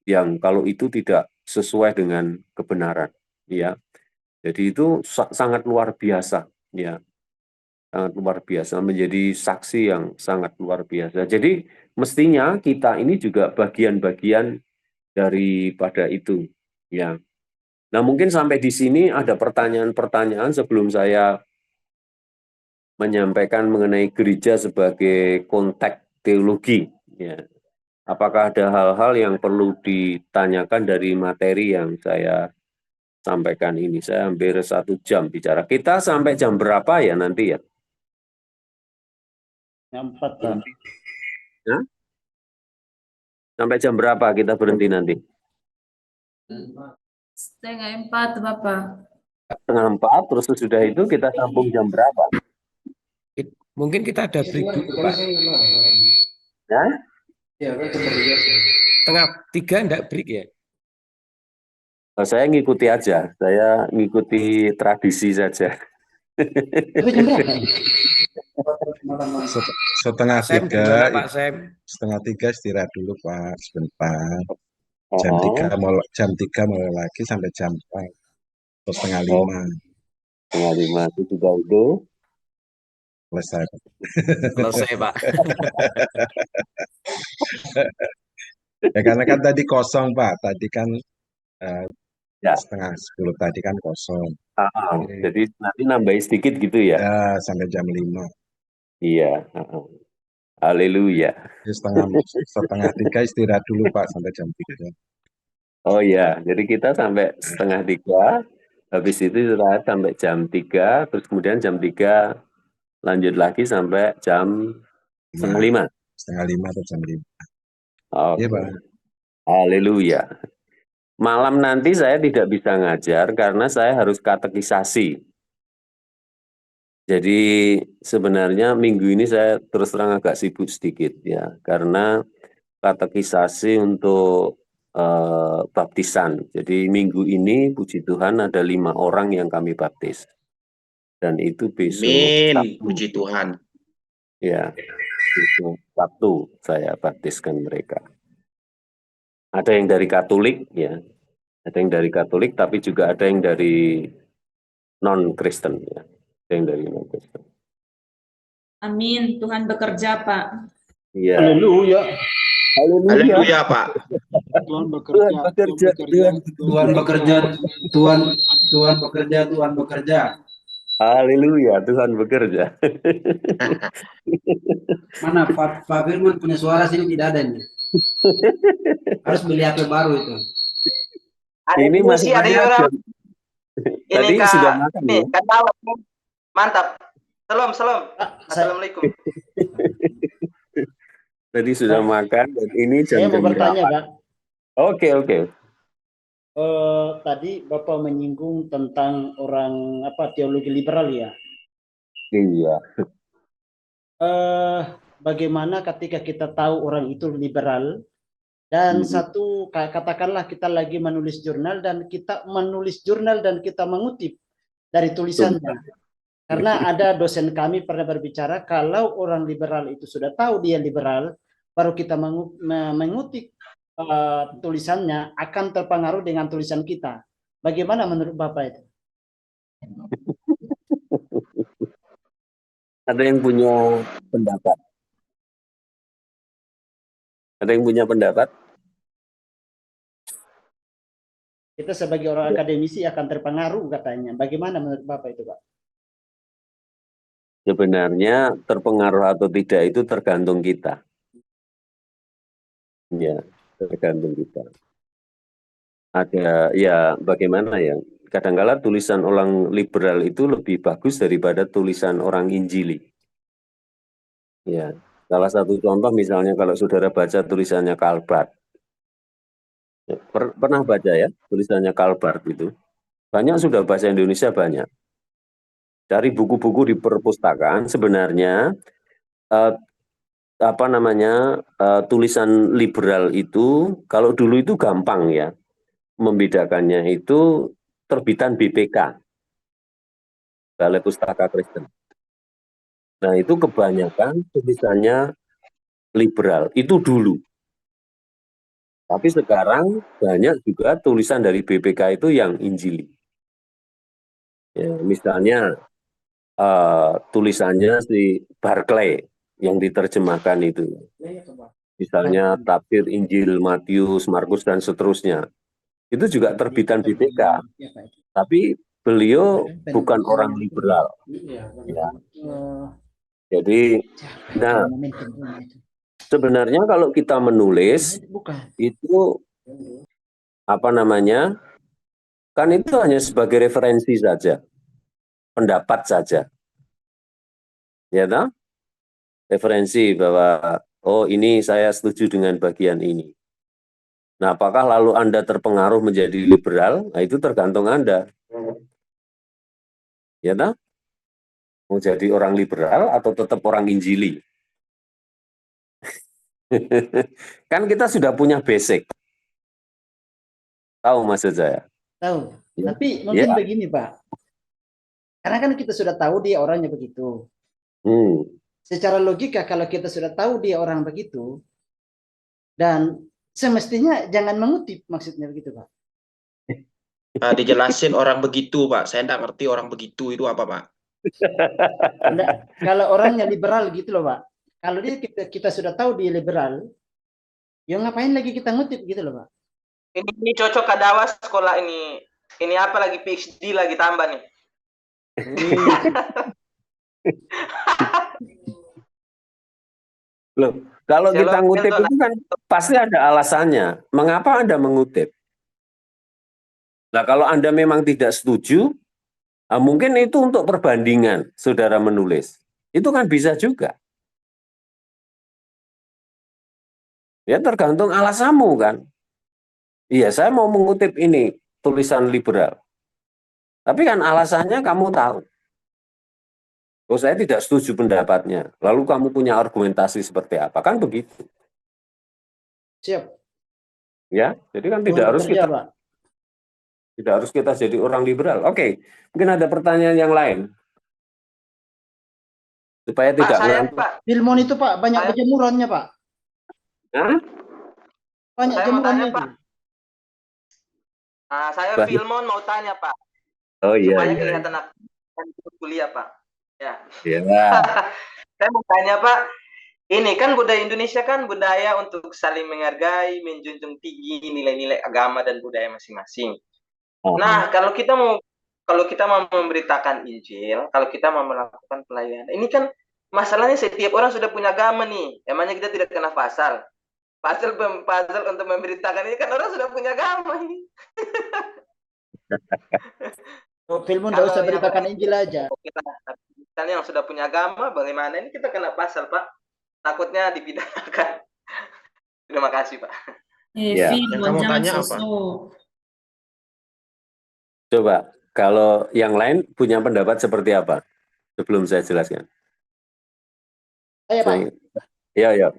yang kalau itu tidak sesuai dengan kebenaran. Ya, jadi itu sangat luar biasa. Ya, sangat luar biasa, menjadi saksi yang sangat luar biasa. Jadi mestinya kita ini juga bagian-bagian daripada itu, ya. Nah, mungkin sampai di sini ada pertanyaan-pertanyaan sebelum saya menyampaikan mengenai gereja sebagai konteks teologi, ya. Apakah ada hal-hal yang perlu ditanyakan dari materi yang saya sampaikan ini? Saya hampir 1 jam bicara. Kita sampai jam berapa ya nanti ya? Jam 4, Pak. Hah? Sampai jam berapa kita berhenti nanti? 3:30, Bapak. 3:30, terus sudah itu kita sambung jam berapa? Mungkin kita ada break dulu, Pak. Ya? 2:30 enggak break ya? Nah, saya ngikuti aja, saya ngikuti tradisi saja. Tapi jam berapa? Setengah Sam tiga, gimana Pak Sam? setengah tiga istirahat dulu Pak, sebentar. Jam Oh, 3 mulai lagi sampai jam 4 atau setengah oh, 5 setengah 5 itu sudah itu. selesai. Selesai Pak. Ya karena kan tadi kosong Pak, tadi kan Ya, setengah 10 tadi kan kosong. jadi nanti nambahin sedikit gitu ya. Ya sampai jam 5. Iya. Haleluya. Jadi setengah 3 istirahat dulu Pak sampai jam 3. Oh ya, jadi kita sampai 2:30, habis itu istirahat sampai jam 3, terus kemudian jam 3 lanjut lagi sampai jam 4:30. Setengah 5 atau jam 5. Oke. Iya Pak. Haleluya. Malam nanti saya tidak bisa ngajar karena saya harus katekisasi. Jadi sebenarnya minggu ini saya terus terang agak sibuk sedikit, ya, karena katekisasi untuk baptisan. Jadi minggu ini puji Tuhan ada 5 orang yang kami baptis. Dan itu besok Sabtu. Puji Tuhan. Ya, besok Sabtu saya baptiskan mereka. Ada yang dari Katolik, ya. Ada yang dari Katolik, tapi juga ada yang dari non-Kristen, ya. Ada yang dari non-Kristen. Amin. Tuhan bekerja, Pak. Iya. Haleluya. Haleluya. Haleluya, Pak. Tuhan Tuhan bekerja, bekerja, Tuhan bekerja, Tuhan bekerja, Tuhan bekerja. Haleluya, Tuhan bekerja. Mana Pak Firman punya suara sini tidak ada ini. Harus beli HP baru itu. Ada Ini musik, ada masalahnya orang. jam. Tadi Ini Kak, sudah makan ini ya? Kak Dawat. Mantap. Salam, salam. Saya, Assalamualaikum. Tadi sudah makan dan ini Saya jam mau bertanya, berapa? Pak. Oke. Tadi Bapak menyinggung tentang orang teologi liberal ya. Iya. Bagaimana ketika kita tahu orang itu liberal dan satu katakanlah kita lagi menulis jurnal dan kita mengutip dari tulisannya. Karena ada dosen kami pernah berbicara kalau orang liberal itu sudah tahu dia liberal, baru kita mengutip tulisannya akan terpengaruh dengan tulisan kita. Bagaimana menurut Bapak itu? Ada yang punya pendapat? Ada yang punya pendapat? Kita sebagai orang akademisi akan terpengaruh katanya. Bagaimana menurut Bapak itu, Pak? Sebenarnya terpengaruh atau tidak itu tergantung kita. Ya, tergantung kita. Ada, ya bagaimana ya, kadang-kala tulisan orang liberal itu lebih bagus daripada tulisan orang Injili. Ya, salah satu contoh misalnya kalau saudara baca tulisannya Karl Barth. Ya, pernah baca ya tulisannya Karl Barth itu? Banyak sudah bahasa Indonesia banyak. Dari buku-buku di perpustakaan sebenarnya tulisan liberal itu kalau dulu itu gampang ya membedakannya itu terbitan BPK, Balai Pustaka Kristen. Nah itu kebanyakan tulisannya liberal itu dulu. Tapi sekarang banyak juga tulisan dari BPK itu yang Injili. Ya, misalnya tulisannya si Barclay yang diterjemahkan itu. Misalnya tafsir Injil, Matius, Markus, dan seterusnya. Itu juga terbitan BPK. Tapi beliau bukan orang liberal. Ya. Jadi, nah, sebenarnya kalau kita menulis, itu kan itu hanya sebagai referensi saja. Pendapat saja. Ya toh? Referensi bahwa oh ini saya setuju dengan bagian ini. Nah, apakah lalu Anda terpengaruh menjadi liberal? Nah, itu tergantung Anda. Ya toh? Mau jadi orang liberal atau tetap orang Injili? Kan kita sudah punya basic. Tahu maksud saya? Tahu. Ya. Tapi mungkin begini, Pak. Karena kan kita sudah tahu dia orangnya begitu. Secara logika kalau kita sudah tahu dia orang begitu, dan semestinya jangan mengutip maksudnya begitu, Pak. Dijelasin orang begitu, Pak. Saya tidak ngerti orang begitu itu apa, Pak. Kalau orangnya liberal gitu loh, Pak. Kalau dia kita sudah tahu dia liberal, ya ngapain lagi kita ngutip gitu loh, Pak. Ini cocok Kadawa sekolah ini. Ini apa lagi PhD lagi tambah nih. Loh, kalau kita ngutip itu kan pasti ada alasannya. Mengapa Anda mengutip? Nah, kalau Anda memang tidak setuju, mungkin itu untuk perbandingan saudara menulis. Itu kan bisa juga. Ya tergantung alasanmu kan. Iya, saya mau mengutip ini, tulisan liberal. Tapi kan alasannya kamu tahu. Oh, saya tidak setuju pendapatnya. Lalu kamu punya argumentasi seperti apa? Kan begitu. Siap. Ya, jadi kan tidak harus kita jadi orang liberal. Oke, mungkin ada pertanyaan yang lain. Supaya tidak ngantuk. Filmon itu, Pak, banyak jemurannya, Pak. Hah? Banyak jemurannya, Pak. Saya Filmon mau tanya, Pak. Oh iya. Supaya kelihatan kuliah, Pak. Ya. Iya. Saya mau tanya, Pak. ini kan budaya Indonesia kan budaya untuk saling menghargai, menjunjung tinggi nilai-nilai agama dan budaya masing-masing. Nah, kalau kita mau memberitakan Injil, kalau kita mau melakukan pelayanan, ini kan masalahnya setiap orang sudah punya agama nih. Emangnya kita tidak kena pasal? Pasal untuk memberitakan ini kan orang sudah punya agama ini. Filmon nggak usah beritakan Injil aja. Misalnya yang sudah punya agama, bagaimana ini kita kena pasal, Pak? Takutnya dipidanakan. Terima kasih, Pak. Ya. Firman, Yang kamu jangan tanya apa? sosok. Coba, kalau yang lain punya pendapat seperti apa? Sebelum saya jelaskan. Saya Pak, Ya.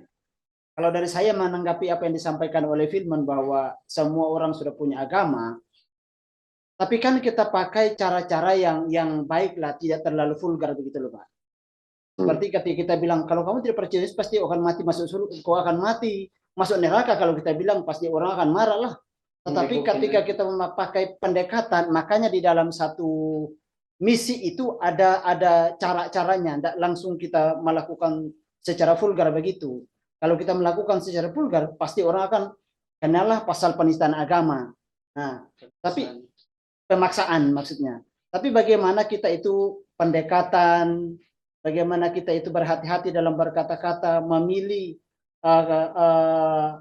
kalau dari saya menanggapi apa yang disampaikan oleh Filmon bahwa semua orang sudah punya agama, tapi kan kita pakai cara-cara yang baik lah, tidak terlalu vulgar begitu loh Pak. Seperti ketika kita bilang kalau kamu tidak percaya Yesus pasti akan mati masuk surga, kau akan mati masuk neraka, kalau kita bilang pasti orang akan marah lah. Tetapi ketika kita memakai pendekatan, makanya di dalam satu misi itu ada cara-caranya, tidak langsung kita melakukan secara vulgar begitu. Kalau kita melakukan secara vulgar, pasti orang akan kenalah pasal penistaan agama. Nah, tapi pemaksaan maksudnya. Tapi bagaimana kita itu pendekatan, bagaimana kita itu berhati-hati dalam berkata-kata, memilih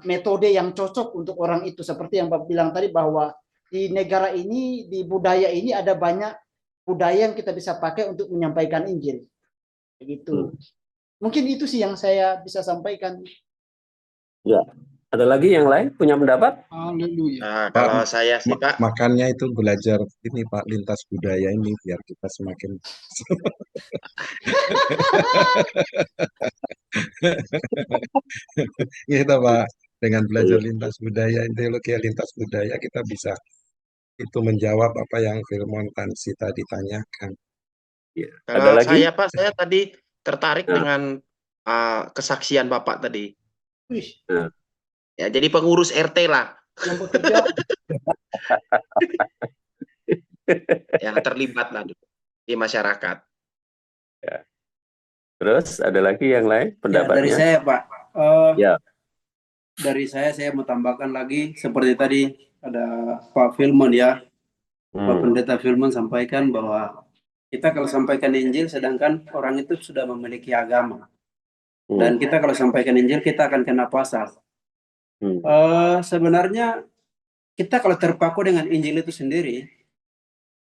metode yang cocok untuk orang itu. Seperti yang Bapak bilang tadi bahwa di negara ini, di budaya ini ada banyak budaya yang kita bisa pakai untuk menyampaikan Injil. Begitu. Mungkin itu sih yang saya bisa sampaikan. Ya. Ada lagi yang lain punya pendapat? Haleluya. Nah, kalau saya sih, Pak, Makanya itu belajar ini Pak, lintas budaya ini biar kita semakin gitu Pak. Dengan belajar lintas budaya, ideologi lintas budaya, kita bisa itu menjawab apa yang Filmon Tansi tadi tanyakan. Ya. Ada kalau lagi? saya, Pak, saya tadi tertarik Nah. dengan kesaksian Bapak tadi. Wih, Ya, jadi pengurus RT lah yang bekerja yang terlibat lah di masyarakat. Terus ada lagi yang lain Ya, pendapatnya? dari saya Pak. Ya. Dari saya mau tambahkan lagi seperti tadi ada Pak Filmon ya. Pak Pendeta Filmon sampaikan bahwa kita kalau sampaikan Injil sedangkan orang itu sudah memiliki agama. Dan kita kalau sampaikan Injil kita akan kena pasal. Sebenarnya kita kalau terpaku dengan Injil itu sendiri,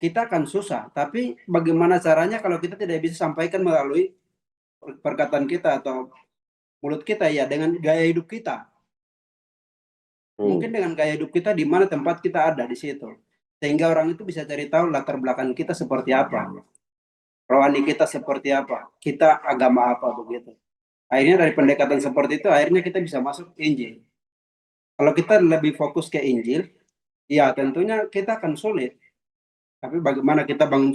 kita akan susah. Tapi bagaimana caranya kalau kita tidak bisa sampaikan melalui perkataan kita atau mulut kita ya, dengan gaya hidup kita. Mungkin dengan gaya hidup kita di mana tempat kita ada di situ. Sehingga orang itu bisa cari tahu latar belakang kita seperti apa. Rohani kita seperti apa. Kita agama apa begitu. Akhirnya dari pendekatan seperti itu akhirnya kita bisa masuk Injil. Kalau kita lebih fokus ke Injil, ya tentunya kita akan sulit. Tapi bagaimana kita bangun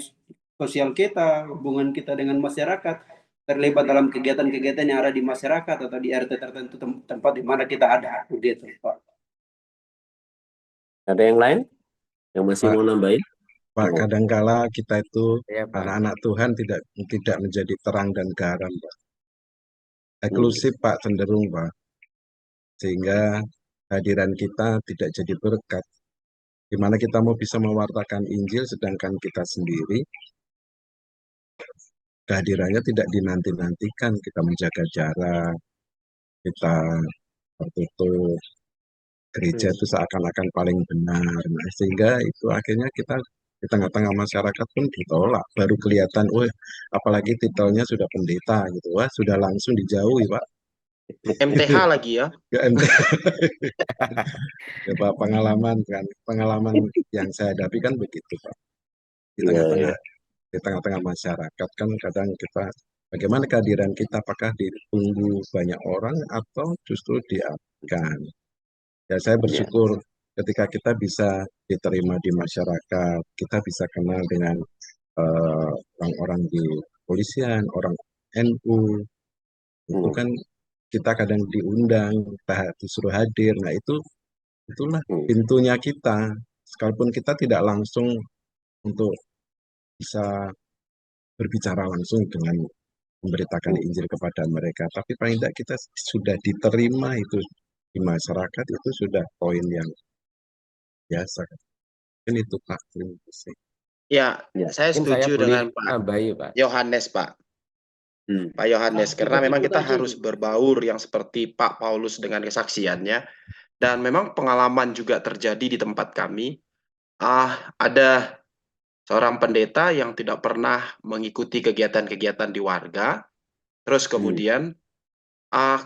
sosial kita, hubungan kita dengan masyarakat, terlibat dalam kegiatan-kegiatan yang ada di masyarakat atau di RT tertentu tempat di mana kita ada, begitu, Pak. Ada yang lain yang masih Pak. mau nambahin? Pak, kadangkala kita itu Ya, Pak. anak-anak Tuhan tidak menjadi terang dan garam, Pak. Eksklusif Pak, cenderung Pak. Sehingga hadiran kita tidak jadi berkat. Gimana kita mau bisa mewartakan Injil sedangkan kita sendiri kehadirannya tidak dinanti-nantikan, kita menjaga jarak, kita tertutup, gereja itu seakan-akan paling benar. Nah, sehingga itu akhirnya kita di tengah-tengah masyarakat pun ditolak. Baru kelihatan, wah, apalagi titelnya sudah pendeta gitu, wah, sudah langsung dijauhi Pak. MTH lagi ya. Ya, ya Pak, pengalaman yang saya hadapi kan begitu Pak. Di tengah-tengah masyarakat kan kadang kita, bagaimana kehadiran kita, apakah ditunggu banyak orang atau justru diabaikan. Ya saya bersyukur ketika kita bisa diterima di masyarakat, kita bisa kenal dengan orang-orang di kepolisian, orang NU, itu kan kita kadang diundang, kita disuruh hadir. Nah itulah pintunya kita, sekalipun kita tidak langsung untuk bisa berbicara langsung dengan memberitakan Injil kepada mereka. Tapi paling tidak kita sudah diterima itu di masyarakat, itu sudah poin yang biasa. Kan itu Pak, terima kasih. Ya, Ya, saya Mungkin saya setuju boleh dengan Pak tambahi, Pak. Yohanes, Pak. Pak Yohanes, karena memang kita harus berbaur yang seperti Pak Paulus dengan kesaksiannya. Dan memang pengalaman juga terjadi di tempat kami. Ada seorang pendeta yang tidak pernah mengikuti kegiatan-kegiatan di warga. Terus kemudian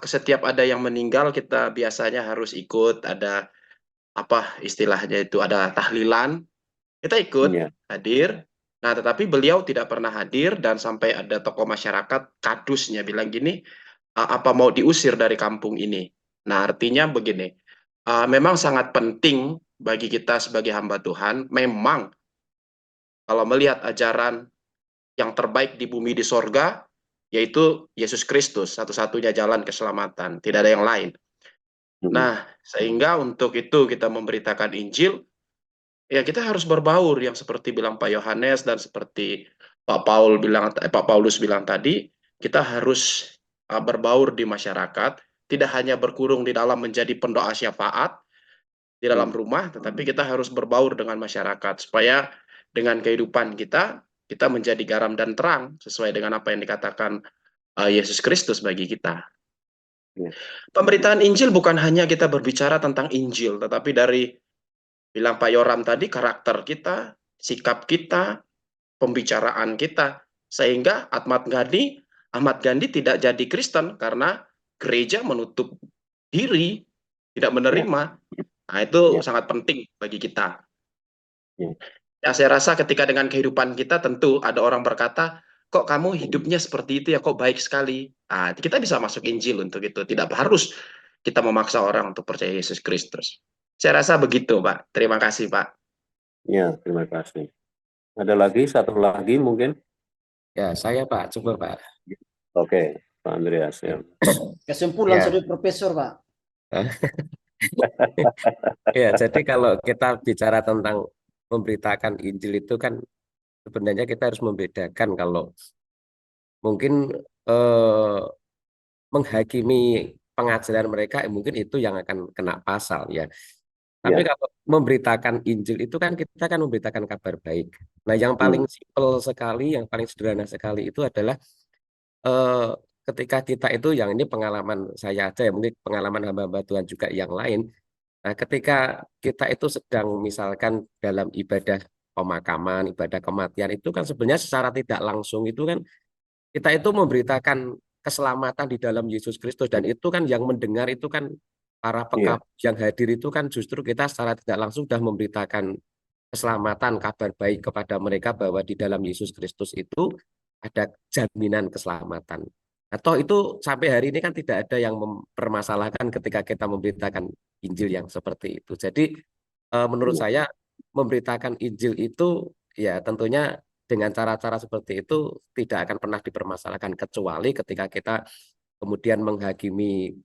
setiap ada yang meninggal, kita biasanya harus ikut, ada apa istilahnya itu, ada tahlilan. Kita ikut, hadir. Nah, tetapi beliau tidak pernah hadir dan sampai ada tokoh masyarakat kadusnya bilang gini, apa mau diusir dari kampung ini? Nah, artinya begini, memang sangat penting bagi kita sebagai hamba Tuhan, memang kalau melihat ajaran yang terbaik di bumi di sorga, yaitu Yesus Kristus, satu-satunya jalan keselamatan, tidak ada yang lain. Nah, sehingga untuk itu kita memberitakan Injil, ya kita harus berbaur yang seperti bilang Pak Yohanes dan seperti Pak Paulus bilang tadi, kita harus berbaur di masyarakat, tidak hanya berkurung di dalam menjadi pendoa syafaat di dalam rumah, tetapi kita harus berbaur dengan masyarakat supaya dengan kehidupan kita menjadi garam dan terang sesuai dengan apa yang dikatakan Yesus Kristus bagi kita. Pemberitaan Injil bukan hanya kita berbicara tentang Injil, tetapi dari bilang Pak Yoram tadi, karakter kita, sikap kita, pembicaraan kita, sehingga Ahmad Gandhi tidak jadi Kristen karena gereja menutup diri, tidak menerima. Nah, itu sangat penting bagi kita. Ya, saya rasa ketika dengan kehidupan kita, tentu ada orang berkata, kok kamu hidupnya seperti itu ya, kok baik sekali. Nah, kita bisa masuk Injil untuk itu. Tidak harus kita memaksa orang untuk percaya Yesus Kristus. Saya rasa begitu, Pak. Terima kasih, Pak. Ya, terima kasih. Ada lagi, satu lagi mungkin? Ya, saya Pak, coba Pak. Oke, Pak Andreas. Ya. Kesimpulan Ya. dari Profesor, Pak. Ya, jadi kalau kita bicara tentang memberitakan Injil itu kan sebenarnya kita harus membedakan kalau mungkin menghakimi pengajaran mereka mungkin itu yang akan kena pasal ya. Tapi kalau memberitakan Injil itu kan kita kan memberitakan kabar baik. Nah, yang paling simpel sekali, yang paling sederhana sekali itu adalah ketika kita itu, yang ini pengalaman saya aja ya, mungkin pengalaman hamba-hamba Tuhan juga yang lain. Nah, ketika kita itu sedang misalkan dalam ibadah pemakaman, ibadah kematian, itu kan sebenarnya secara tidak langsung itu kan kita itu memberitakan keselamatan di dalam Yesus Kristus, dan itu kan yang mendengar itu kan para pekabut yang hadir itu kan justru kita secara tidak langsung sudah memberitakan keselamatan, kabar baik kepada mereka bahwa di dalam Yesus Kristus itu ada jaminan keselamatan. Atau itu sampai hari ini kan tidak ada yang mempermasalahkan ketika kita memberitakan Injil yang seperti itu. Jadi menurut saya memberitakan Injil itu ya tentunya dengan cara-cara seperti itu tidak akan pernah dipermasalahkan, kecuali ketika kita kemudian menghakimi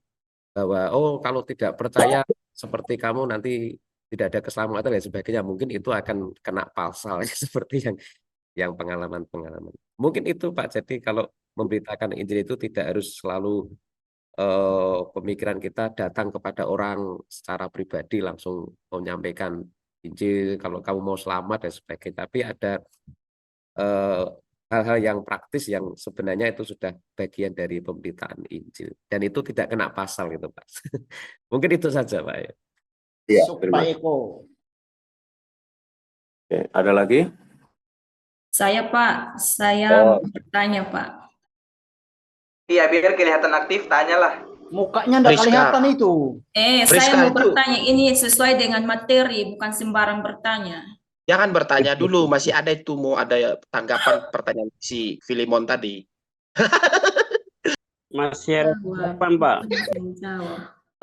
bahwa oh kalau tidak percaya seperti kamu nanti tidak ada keselamatan dan sebagainya, mungkin itu akan kena pasal seperti yang pengalaman-pengalaman. Mungkin itu Pak, jadi kalau memberitakan Injil itu tidak harus selalu pemikiran kita datang kepada orang secara pribadi langsung menyampaikan Injil kalau kamu mau selamat dan sebagainya, tapi ada hal-hal yang praktis yang sebenarnya itu sudah bagian dari pemberitaan Injil dan itu tidak kena pasal gitu Pak. Mungkin itu saja Pak. Ya, Pak Eko. Oke, ada lagi? Saya Pak, saya mau bertanya Pak. Iya, biar kelihatan aktif, tanyalah. Mukanya enggak kelihatan itu. Saya mau bertanya, ini sesuai dengan materi, bukan sembarang bertanya. Jangan bertanya dulu, masih ada itu, mau ada tanggapan pertanyaan si Filimon tadi. Masih ada depan, Pak.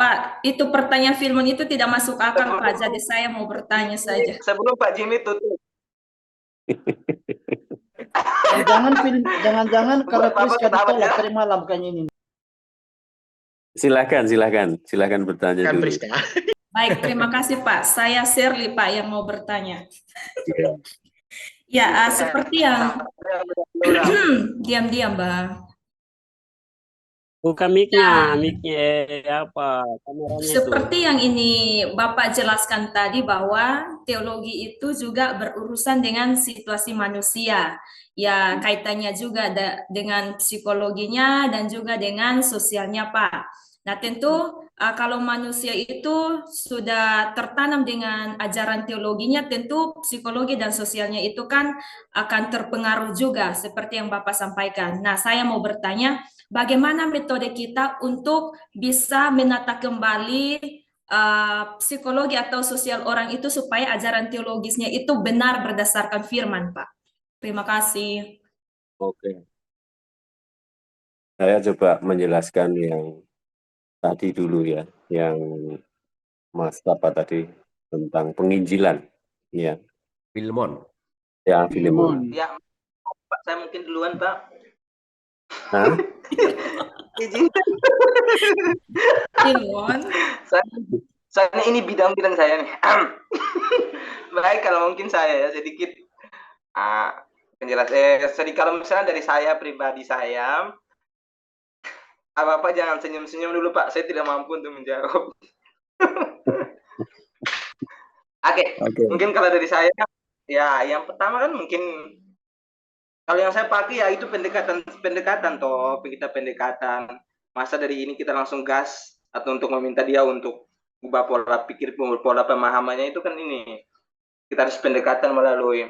Pak, itu pertanyaan Filimon itu tidak masuk akal Pak, jadi saya mau bertanya saja. Sebelum Pak Jimmy tutup. Jangan-jangan karena Priska ditolak tadi malam kayaknya ini. Silakan bertanya dulu. Baik, terima kasih Pak. Saya Shirley Pak yang mau bertanya. Ya, seperti yang diam-diam Mbak. Buka mic-nya, apa kameranya itu. Seperti yang ini Bapak jelaskan tadi bahwa teologi itu juga berurusan dengan situasi manusia. Ya, kaitannya juga dengan psikologinya dan juga dengan sosialnya, Pak. Nah, tentu kalau manusia itu sudah tertanam dengan ajaran teologinya, tentu psikologi dan sosialnya itu kan akan terpengaruh juga seperti yang Bapak sampaikan. Nah, saya mau bertanya, bagaimana metode kita untuk bisa menata kembali psikologi atau sosial orang itu supaya ajaran teologisnya itu benar berdasarkan firman, Pak. Terima kasih. Oke, saya coba menjelaskan yang tadi dulu ya, yang Mas apa tadi tentang penginjilan, ya, Filmon. ya Filemon. Ya, Pak, saya mungkin duluan, Pak. Nah, Izin. Filmon. Soalnya ini bidang-bidang saya nih. Baik, kalau mungkin saya ya sedikit penjelasan. Sedikit kalau misalnya dari saya pribadi saya, apa-apa jangan senyum-senyum dulu, Pak. Saya tidak mampu untuk menjawab. Oke, mungkin kalau dari saya, ya yang pertama kan mungkin kalau yang saya pakai ya itu pendekatan toh, kita pendekatan. Masa dari ini kita langsung gas atau untuk meminta dia untuk ubah pola pikir, pola pemahamannya itu kan ini. Kita harus pendekatan melalui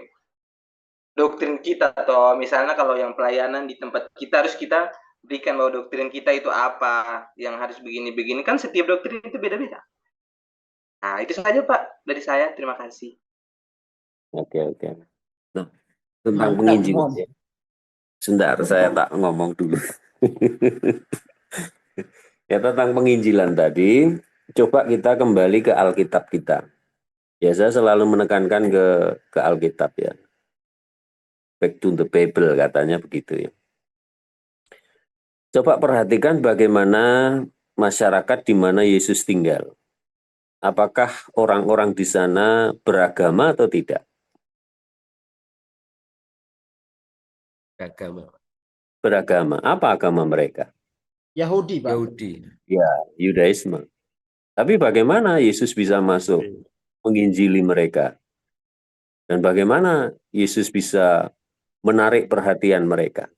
doktrin kita atau misalnya kalau yang pelayanan di tempat kita harus kita berikan bahwa doktrin kita itu apa, yang harus begini-begini kan setiap doktrin itu beda-beda. Nah, itu saja Pak dari saya. Terima kasih. oke. Nah, tentang penginjilan ya. Sebentar, saya tak ngomong dulu. Ya, tentang penginjilan tadi, coba kita kembali ke Alkitab kita. Ya, saya selalu menekankan ke Alkitab ya. Back to the Bible katanya begitu ya. Coba perhatikan bagaimana masyarakat di mana Yesus tinggal. Apakah orang-orang di sana beragama atau tidak? Beragama. Apa agama mereka? Yahudi, Pak. Yahudi. Ya, Yudaisme. Tapi bagaimana Yesus bisa masuk menginjili mereka? Dan bagaimana Yesus bisa menarik perhatian mereka?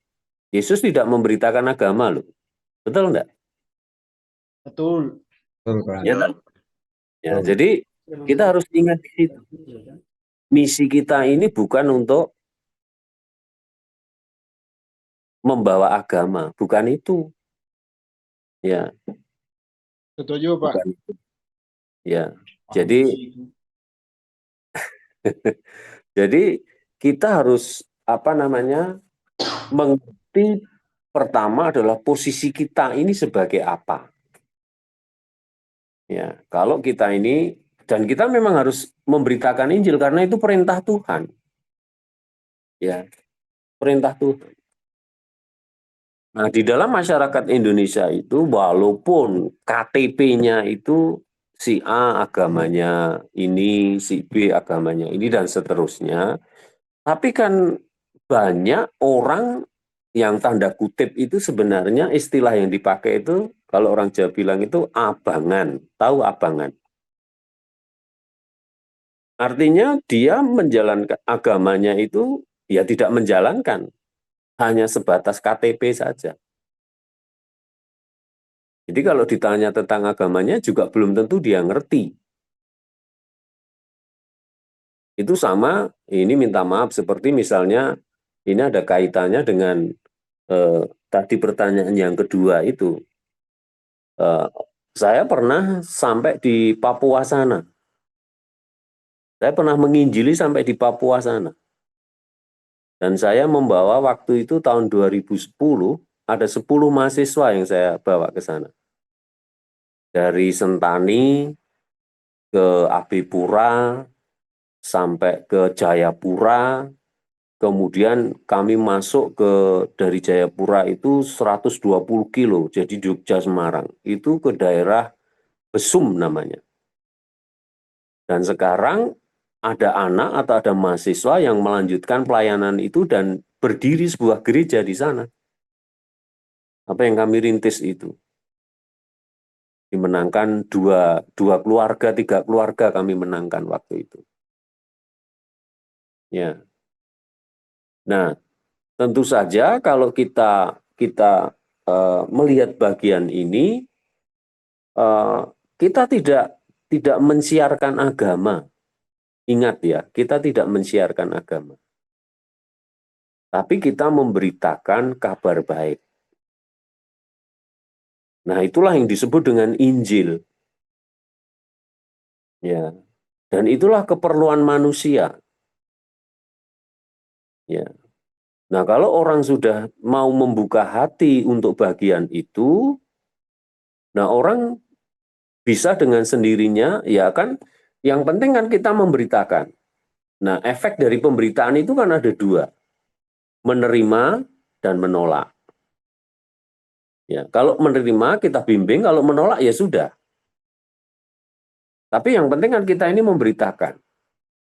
Yesus tidak memberitakan agama loh. Betul enggak? Betul. Ya, ya, jadi kita harus ingat di situ. Misi kita ini bukan untuk membawa agama, bukan itu. Ya. Setuju, Pak. Bukan itu. Ya. Jadi jadi kita harus mengerti pertama adalah posisi kita ini sebagai apa. Ya, kalau kita ini dan kita memang harus memberitakan Injil karena itu perintah Tuhan. Ya. Perintah Tuhan. Nah, di dalam masyarakat Indonesia itu walaupun KTP-nya itu si A agamanya ini, si B agamanya ini dan seterusnya, tapi kan banyak orang yang tanda kutip itu sebenarnya istilah yang dipakai itu kalau orang Jawa bilang itu abangan, tahu abangan. Artinya dia menjalankan agamanya itu ya tidak menjalankan, hanya sebatas KTP saja. Jadi kalau ditanya tentang agamanya juga belum tentu dia ngerti. Itu sama, ini minta maaf seperti misalnya ini ada kaitannya dengan tadi pertanyaan yang kedua itu. Saya pernah sampai di Papua sana. Saya pernah menginjili sampai di Papua sana. Dan saya membawa waktu itu tahun 2010, ada 10 mahasiswa yang saya bawa ke sana. Dari Sentani ke Abipura, sampai ke Jayapura, kemudian kami masuk dari Jayapura itu 120 kilo, jadi Jogja Semarang, itu ke daerah Besum namanya. Dan sekarang ada anak atau ada mahasiswa yang melanjutkan pelayanan itu dan berdiri sebuah gereja di sana. Apa yang kami rintis itu. Dimenangkan dua keluarga, 3 keluarga kami menangkan waktu itu. Ya. Nah, tentu saja kalau kita melihat bagian ini, kita tidak mensiarkan agama. Ingat ya, kita tidak mensiarkan agama. Tapi kita memberitakan kabar baik. Nah, itulah yang disebut dengan Injil. Ya. Dan itulah keperluan manusia. Ya. Nah, kalau orang sudah mau membuka hati untuk bagian itu, nah orang bisa dengan sendirinya, ya kan, yang penting kan kita memberitakan. Nah, efek dari pemberitaan itu kan ada 2, menerima dan menolak. Ya, kalau menerima kita bimbing, kalau menolak ya sudah. Tapi yang penting kan kita ini memberitakan.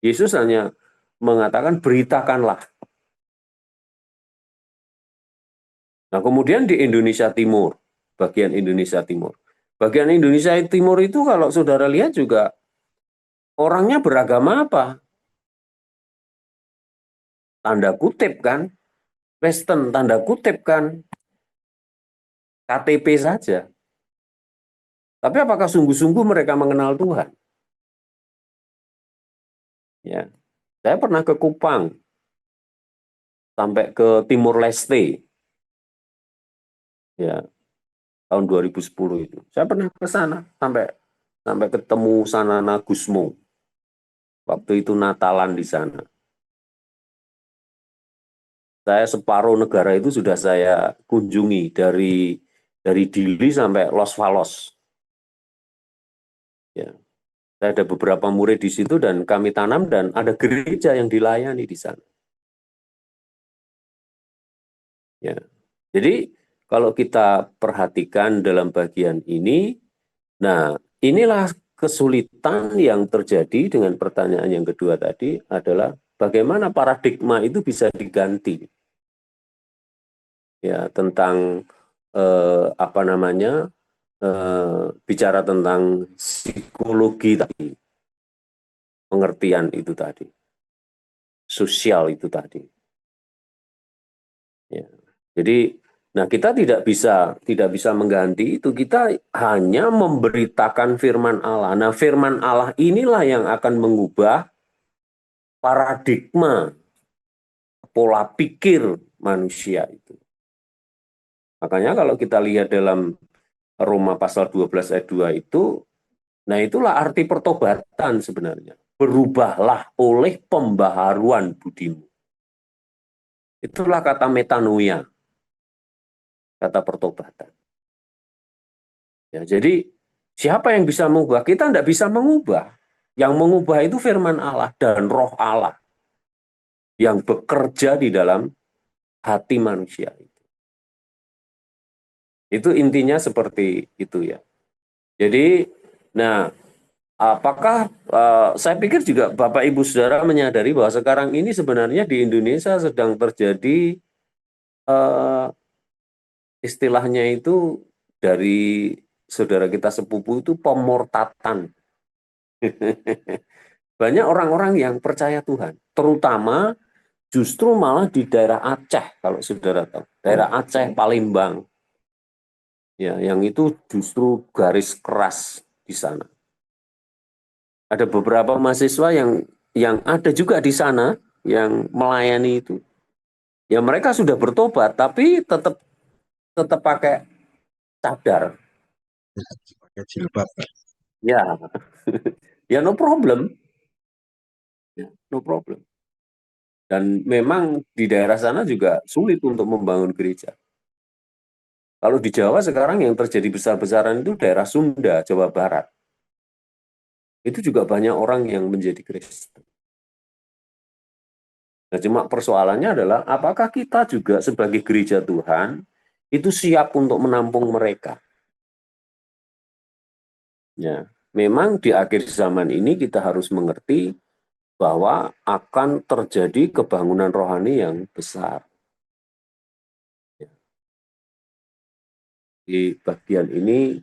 Yesus hanya mengatakan beritakanlah. Nah, kemudian di Indonesia Timur, bagian Indonesia Timur. Bagian Indonesia Timur itu kalau saudara lihat juga orangnya beragama apa? Tanda kutip kan? Kristen, tanda kutip kan? KTP saja. Tapi apakah sungguh-sungguh mereka mengenal Tuhan? Ya, saya pernah ke Kupang, sampai ke Timur Leste, ya tahun 2010 itu. Saya pernah ke sana, sampai ketemu Sanana Gusmo. Waktu itu Natalan di sana. Saya separuh negara itu sudah saya kunjungi dari Dili sampai Los Valos. Ya. Saya ada beberapa murid di situ dan kami tanam dan ada gereja yang dilayani di sana. Ya. Jadi kalau kita perhatikan dalam bagian ini, nah inilah kesulitan yang terjadi dengan pertanyaan yang kedua tadi adalah bagaimana paradigma itu bisa diganti. Ya, tentang bicara tentang psikologi tadi, pengertian itu tadi, sosial itu tadi. Ya. Jadi, nah kita tidak bisa mengganti itu. Kita hanya memberitakan firman Allah. Nah, firman Allah inilah yang akan mengubah paradigma, pola pikir manusia itu. Makanya kalau kita lihat dalam Roma pasal 12 ayat 2 itu, nah itulah arti pertobatan sebenarnya. Berubahlah oleh pembaharuan budimu. Itulah kata metanoia, kata pertobatan. Ya, jadi siapa yang bisa mengubah? Kita tidak bisa mengubah. Yang mengubah itu firman Allah dan roh Allah yang bekerja di dalam hati manusia. Itu intinya seperti itu ya. Jadi, nah, apakah saya pikir juga Bapak Ibu Saudara menyadari bahwa sekarang ini sebenarnya di Indonesia sedang terjadi istilahnya itu dari saudara kita sepupu itu pemurtatan. Banyak orang-orang yang percaya Tuhan, terutama justru malah di daerah Aceh kalau saudara tahu, daerah Aceh, Palembang. Ya, yang itu justru garis keras di sana. Ada beberapa mahasiswa yang ada juga di sana yang melayani itu. Ya mereka sudah bertobat tapi tetap pakai cadar. Pakai jilbab. Ya. Ya no problem. Ya, no problem. Dan memang di daerah sana juga sulit untuk membangun gereja. Kalau di Jawa sekarang yang terjadi besar-besaran itu daerah Sunda, Jawa Barat. Itu juga banyak orang yang menjadi Kristen. Nah, cuma persoalannya adalah apakah kita juga sebagai gereja Tuhan itu siap untuk menampung mereka? Ya, memang di akhir zaman ini kita harus mengerti bahwa akan terjadi kebangunan rohani yang besar. Di bagian ini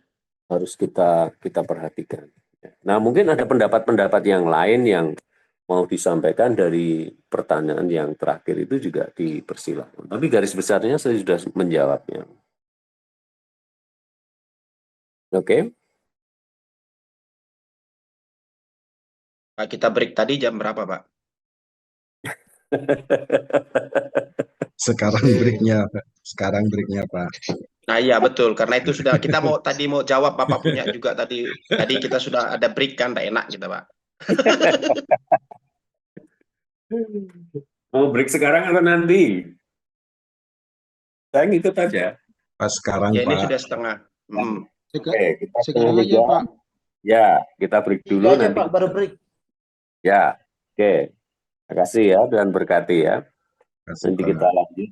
harus kita perhatikan. Nah, mungkin ada pendapat-pendapat yang lain yang mau disampaikan dari pertanyaan yang terakhir itu juga dipersilakan. Tapi garis besarnya saya sudah menjawabnya. Oke. Pak, kita break tadi jam berapa, Pak? Sekarang breaknya Pak. Nah iya betul, karena itu sudah kita mau jawab Bapak punya juga tadi kita sudah ada break kan, tidak enak kita Pak. Mau break sekarang atau nanti? Saya ngikut aja. Pas sekarang Ya, ini Pak. sudah setengah. Oke, kita Sekarang setengah aja jam. Pak. Ya, kita break dulu Tiga aja nanti. Pak, baru break. Ya, oke. Terima kasih ya, dan berkati ya. Kasih, Nanti Pak. kita lanjut